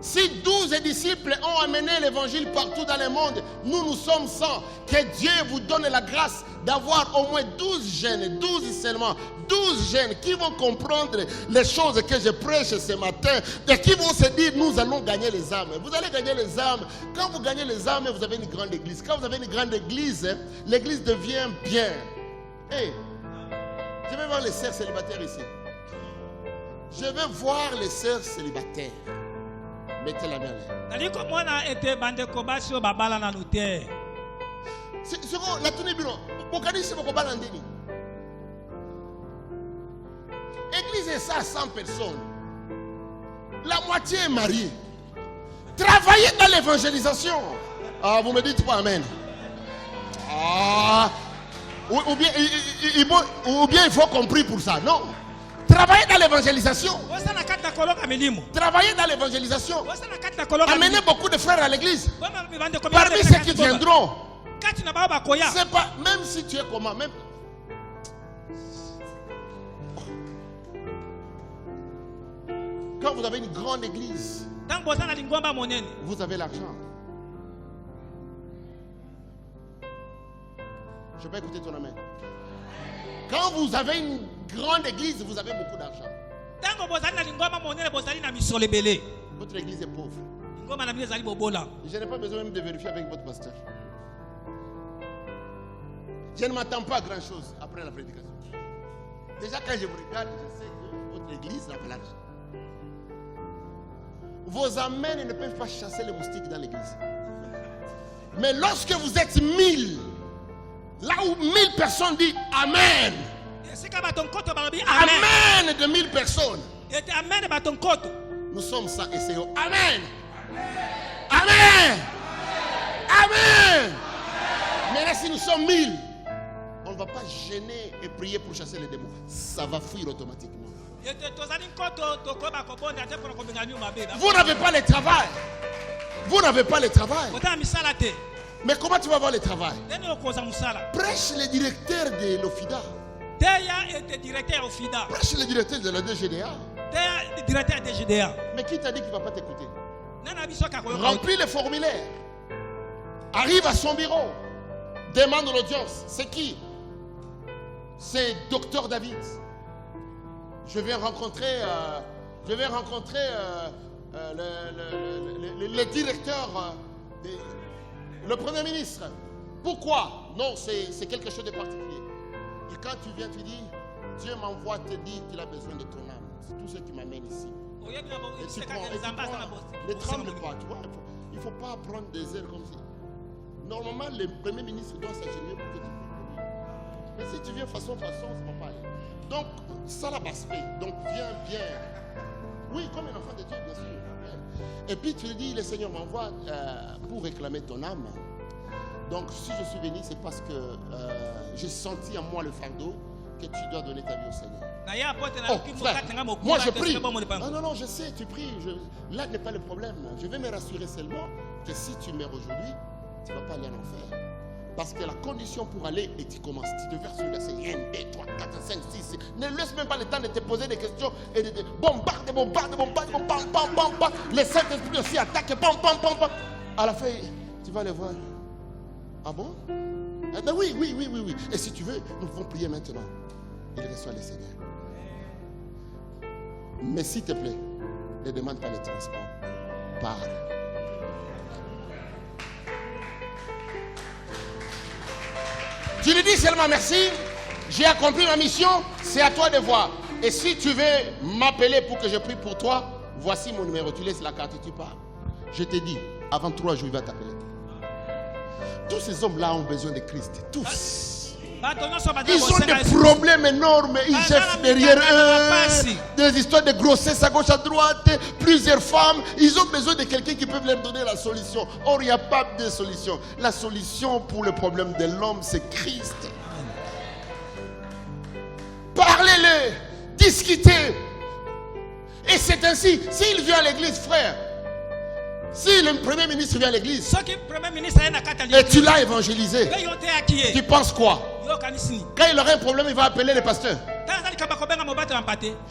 Si 12 disciples ont amené l'évangile partout dans le monde, nous sommes 100. Que Dieu vous donne la grâce d'avoir au moins 12 jeunes, 12 seulement, 12 jeunes qui vont comprendre les choses que je prêche ce matin et qui vont se dire, nous allons gagner les âmes. Vous allez gagner les âmes. Quand vous gagnez les âmes, vous avez une grande église. Quand vous avez une grande église, l'église devient bien. Hey, je vais voir les sœurs célibataires ici. Je vais voir les sœurs célibataires. Mettez la main là. Église est ça à 100 personnes. La moitié est mariée. Travaillez dans l'évangélisation. Ah, vous me dites pas amen. Ah, ou bien il faut compris pour ça. Non. Travaillez dans l'évangélisation. Travaillez dans l'évangélisation. Amenez beaucoup de frères à l'église. Parmi ceux qui viendront, c'est pas, même si tu es comment, même. Quand vous avez une grande église, vous avez l'argent. Je peux écouter ton amen. Quand vous avez une grande église, vous avez beaucoup d'argent. Votre église est pauvre. Je n'ai pas besoin même de vérifier avec votre pasteur. Je ne m'attends pas à grand chose après la prédication. Déjà quand je vous regarde, je sais que votre église n'a pas l'argent. Vos amens ne peuvent pas chasser les moustiques dans l'église. Mais lorsque vous êtes 1000, là où 1000 personnes disent Amen. Amen de 1000 personnes. Nous sommes ça et c'est Amen. Amen. Amen. Mais là, si nous sommes 1000, on ne va pas gêner et prier pour chasser les démons. Ça va fuir automatiquement. Vous n'avez pas le travail. Vous n'avez pas le travail. Mais comment tu vas avoir le travail? Prêche le directeur de l'OFIDA. Prêche le directeur de la DGDA. Mais qui t'a dit qu'il ne va pas t'écouter? Remplis le formulaire. Arrive à son bureau. Demande l'audience. C'est qui? C'est Dr David. Je vais rencontrer le directeur, le Premier ministre. Pourquoi? Non, c'est quelque chose de particulier. Et quand tu viens, tu dis, Dieu m'envoie te dire qu'il a besoin de ton âme. C'est tout ce qui m'amène ici. Et tu prends, ne tremble pas, tu vois. Il ne faut pas prendre des ailes comme ça. Normalement, le Premier ministre doit s'agir pour que tu pries. Mais si tu viens façon, ça ne va pas aller. Donc, ça la basse. Donc, viens. Oui, comme un enfant de Dieu, bien sûr. Et puis, tu lui dis, le Seigneur m'envoie pour réclamer ton âme. Donc, si je suis venu, c'est parce que j'ai senti en moi le fardeau que tu dois donner ta vie au Seigneur. Oh, frère, moi je prie. Non, je sais, tu pries. Là n'est pas le problème. Je vais me rassurer seulement que si tu meurs aujourd'hui, tu ne vas pas aller en enfer. Parce que la condition pour aller, et tu commences, tu te verses sur le Seigneur, 1, 2, 3, 4, 5, 6. Ne laisse même pas le temps de te poser des questions et de bombarde. Les Saint-Esprit aussi attaquent, À la fin, tu vas les voir. Ah bon? Eh bien oui. Et si tu veux, nous pouvons prier maintenant. Il reçoit le Seigneur. Mais s'il te plaît, ne demande pas le transport. Parle. Tu lui dis seulement merci, j'ai accompli ma mission, c'est à toi de voir. Et si tu veux m'appeler pour que je prie pour toi, voici mon numéro, tu laisses la carte et tu pars. Je te dis, avant 3 jours, il va t'appeler. Tous ces hommes-là ont besoin de Christ, tous. Ils ont des problèmes énormes, ils jettent derrière eux des histoires de grossesse à gauche, à droite, plusieurs femmes. Ils ont besoin de quelqu'un qui peut leur donner la solution. Or, il n'y a pas de solution. La solution pour le problème de l'homme, c'est Christ. Parlez-le, discutez. Et c'est ainsi, s'il vient à l'église, frère, si le Premier ministre vient à l'église et tu l'as évangélisé, tu penses quoi? Quand il aura un problème, il va appeler le pasteur.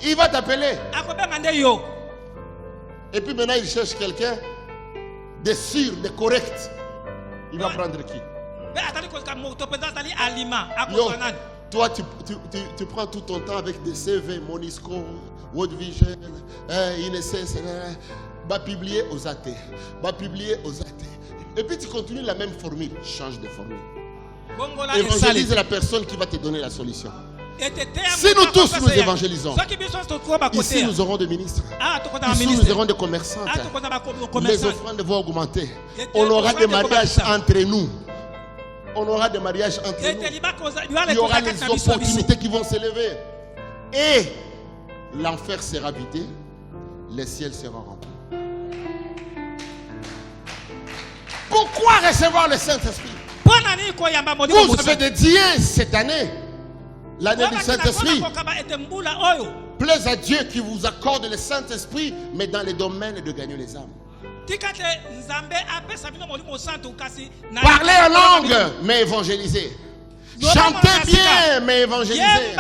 Il va t'appeler. Et puis maintenant, il cherche quelqu'un de sûr, de correct. Il va prendre qui? Yo, toi, tu prends tout ton temps avec des CV, Monisco, World Vision, INSS, va publier aux athées. Et puis tu continues la même formule. Change de formule. Évangélise la personne qui va te donner la solution. Si nous tous nous évangélisons, ici nous aurons des ministres, ici nous aurons des commerçants, les offrandes vont augmenter. On aura des mariages entre nous. Il y aura les opportunités qui vont s'élever. Et l'enfer sera vidé, le ciel sera rempli. Pourquoi recevoir le Saint-Esprit? Vous avez dédié cette année, l'année du Saint-Esprit. Plaise à Dieu qui vous accorde le Saint-Esprit, mais dans les domaines de gagner les âmes. Parlez en langue, mais évangélisez. Chantez bien, mais évangélisez.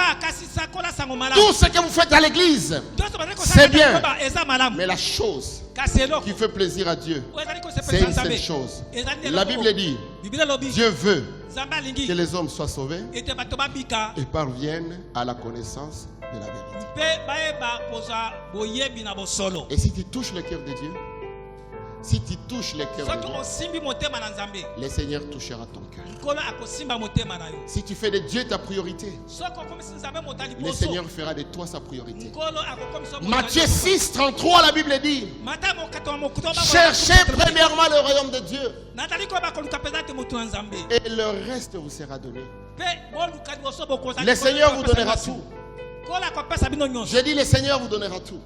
Tout ce que vous faites à l'église, c'est bien. Mais la chose qui fait plaisir à Dieu, c'est une seule chose. La Bible dit, Dieu veut que les hommes soient sauvés et parviennent à la connaissance de la vérité. Et si tu touches le cœur de Dieu, si tu touches le cœur de Dieu, le Seigneur touchera ton cœur. Si tu fais de Dieu ta priorité, le Seigneur fera de toi sa priorité. Matthieu 6, 33, la Bible dit, cherchez premièrement le royaume de Dieu et le reste vous sera donné. Le Seigneur vous donnera tout. Je dis, le Seigneur vous donnera tout.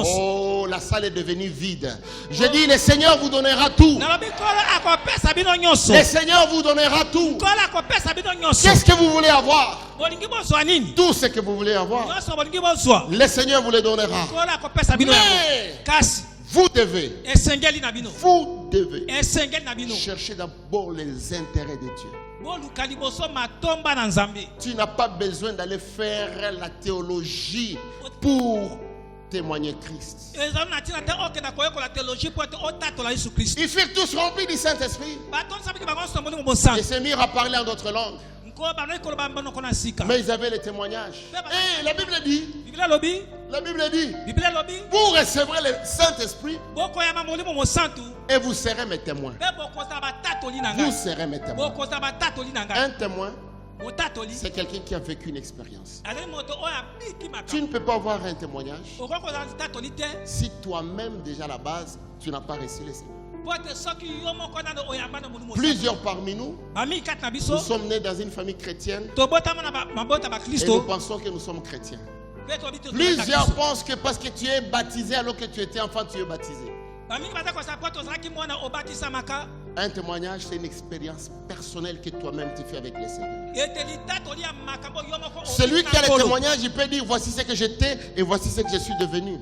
Oh, la salle est devenue vide. Je dis, le Seigneur vous donnera tout. Le Seigneur vous donnera tout. Qu'est-ce que vous voulez avoir? Tout ce que vous voulez avoir, le Seigneur vous le donnera. Mais vous devez chercher d'abord les intérêts de Dieu. Tu n'as pas besoin d'aller faire la théologie pour témoigner Christ. Ils furent tous remplis du Saint-Esprit et se mirent à parler en d'autres langues. Mais ils avaient les témoignages. Et la Bible dit, vous recevrez le Saint-Esprit et vous serez mes témoins. Vous serez mes témoins. Un témoin, c'est quelqu'un qui a vécu une expérience. Tu ne peux pas avoir un témoignage si toi-même déjà à la base tu n'as pas reçu le Seigneur. Plusieurs parmi nous, nous sommes nés dans une famille chrétienne et nous pensons que nous sommes chrétiens. Plusieurs pensent que parce que tu es baptisé alors que tu étais enfant, tu es baptisé. Un témoignage, c'est une expérience personnelle que toi-même tu fais avec le Seigneur. Celui qui a le témoignage, il peut dire voici ce que j'étais et voici ce que je suis devenu.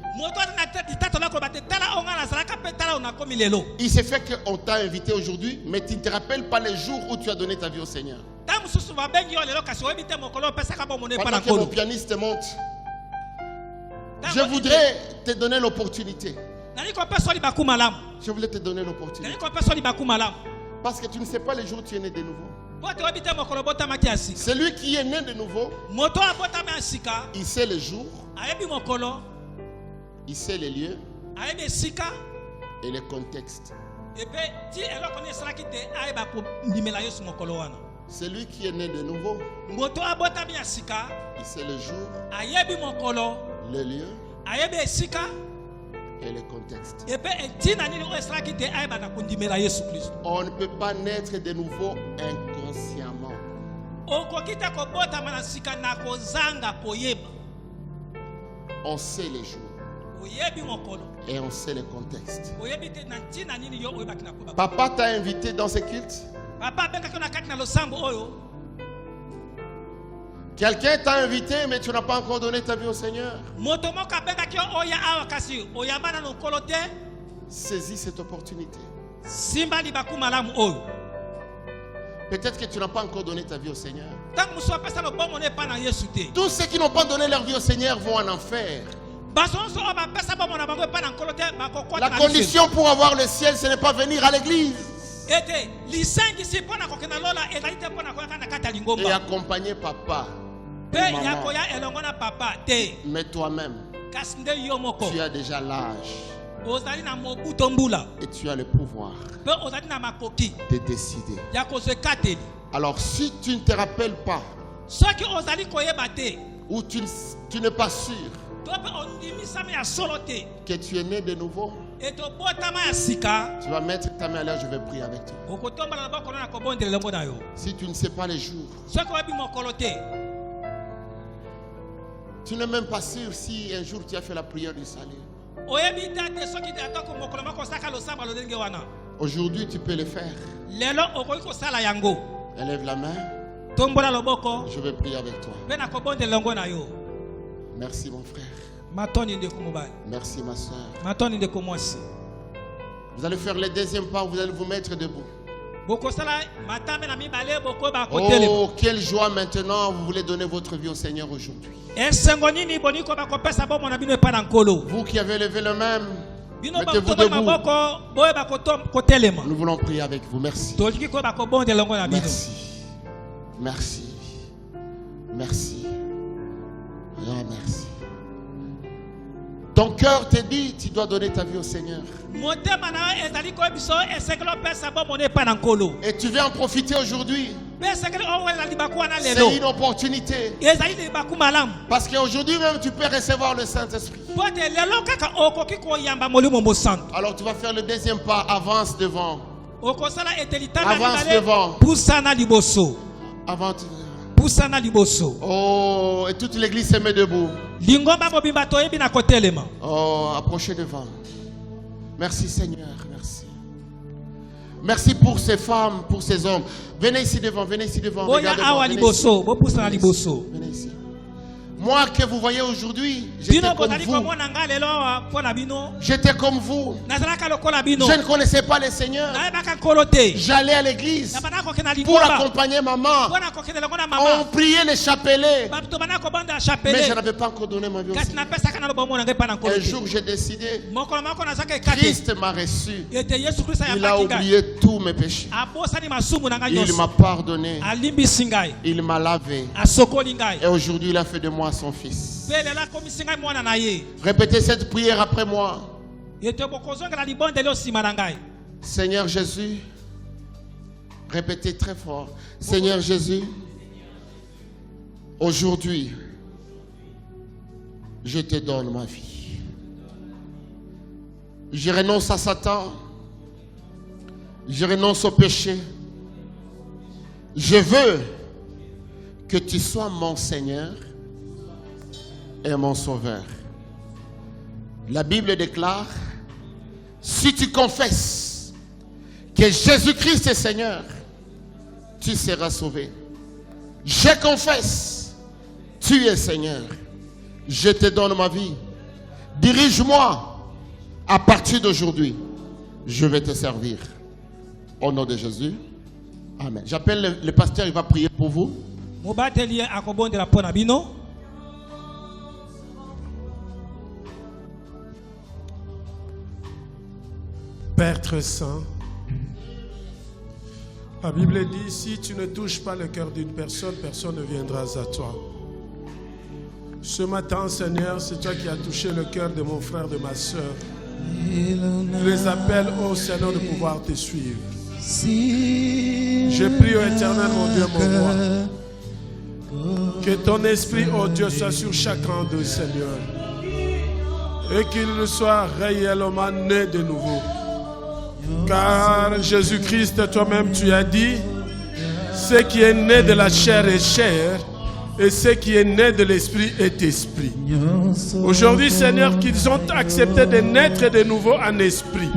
Il s'est fait qu'on t'a invité aujourd'hui, mais tu ne te rappelles pas les jours où tu as donné ta vie au Seigneur. Pendant que mon pianiste monte, je voudrais te donner l'opportunité. Je voulais te donner l'opportunité. Parce que tu ne sais pas les jours où tu es né de nouveau. Celui qui est né de nouveau, il sait les jours, il sait les lieux et les contextes. Celui qui est né de nouveau, il sait le jour, le lieu et le contexte. On ne peut pas naître de nouveau inconsciemment. On sait les jours et on sait le contexte. Papa t'a invité dans ce culte. Quelqu'un t'a invité mais tu n'as pas encore donné ta vie au Seigneur. Saisis cette opportunité. Peut-être que tu n'as pas encore donné ta vie au Seigneur. Tous ceux qui n'ont pas donné leur vie au Seigneur vont en enfer. La condition pour avoir le ciel, ce n'est pas venir à l'église et accompagner papa et maman. Mais toi-même, tu as déjà l'âge et tu as le pouvoir de décider. Alors si tu ne te rappelles pas ou tu n'es pas sûr que tu es né de nouveau, tu vas mettre ta main à l'air, je vais prier avec toi. Si tu ne sais pas les jours, tu n'es même pas sûr si un jour tu as fait la prière du salut. Aujourd'hui tu peux le faire. Élève la main. Je vais prier avec toi. Merci mon frère. Merci ma soeur. Vous allez faire le deuxième pas, vous allez vous mettre debout. Oh, quelle joie maintenant, vous voulez donner votre vie au Seigneur aujourd'hui. Vous qui avez levé le même, mettez-vous debout. Nous voulons prier avec vous. Merci. Merci. Merci. Merci. Oh, merci. Ton cœur te dit, tu dois donner ta vie au Seigneur. Et tu viens en profiter aujourd'hui. C'est une opportunité. Parce qu'aujourd'hui même, tu peux recevoir le Saint-Esprit. Alors tu vas faire le deuxième pas. Avance devant. Avance devant. Avance devant. Oh, et toute l'église se met debout. Oh, approchez devant. Merci Seigneur, merci. Merci pour ces femmes, pour ces hommes. Venez ici devant, venez ici devant. Regardez-moi, venez ici. Venez ici. Moi que vous voyez aujourd'hui, j'étais comme vous. J'étais comme vous. Je ne connaissais pas le Seigneur. J'allais à l'église pour accompagner maman. On priait les chapelets. Mais je n'avais pas encore donné ma vie au Seigneur. Un jour j'ai décidé, Christ m'a reçu. Il a oublié tous mes péchés. Il m'a pardonné. Il m'a lavé. Et aujourd'hui il a fait de moi son fils. Répétez cette prière après moi. Seigneur Jésus, répétez très fort. Seigneur Jésus, aujourd'hui, je te donne ma vie. Je renonce à Satan. Je renonce au péché. Je veux que tu sois mon Seigneur et mon Sauveur. La Bible déclare, si tu confesses que Jésus-Christ est Seigneur, tu seras sauvé. Je confesse, tu es Seigneur. Je te donne ma vie. Dirige-moi. À partir d'aujourd'hui, je vais te servir. Au nom de Jésus. Amen. J'appelle le pasteur, il va prier pour vous. Père très saint, la Bible dit, si tu ne touches pas le cœur d'une personne, personne ne viendra à toi. Ce matin, Seigneur, c'est toi qui as touché le cœur de mon frère, de ma soeur. Je les appelle, ô Seigneur, de pouvoir te suivre. Je prie, ô Éternel, mon Dieu, mon roi, que ton esprit, ô Dieu, soit sur chacun d'eux, Seigneur, et qu'il soit réellement né de nouveau. Car Jésus-Christ, toi-même, tu as dit, ce qui est né de la chair est chair, et ce qui est né de l'esprit est esprit. Aujourd'hui, Seigneur, qu'ils ont accepté de naître de nouveau en esprit,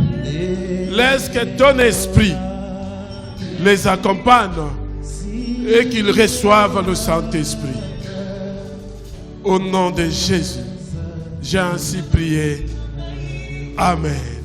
laisse que ton esprit les accompagne et qu'ils reçoivent le Saint-Esprit. Au nom de Jésus, j'ai ainsi prié. Amen.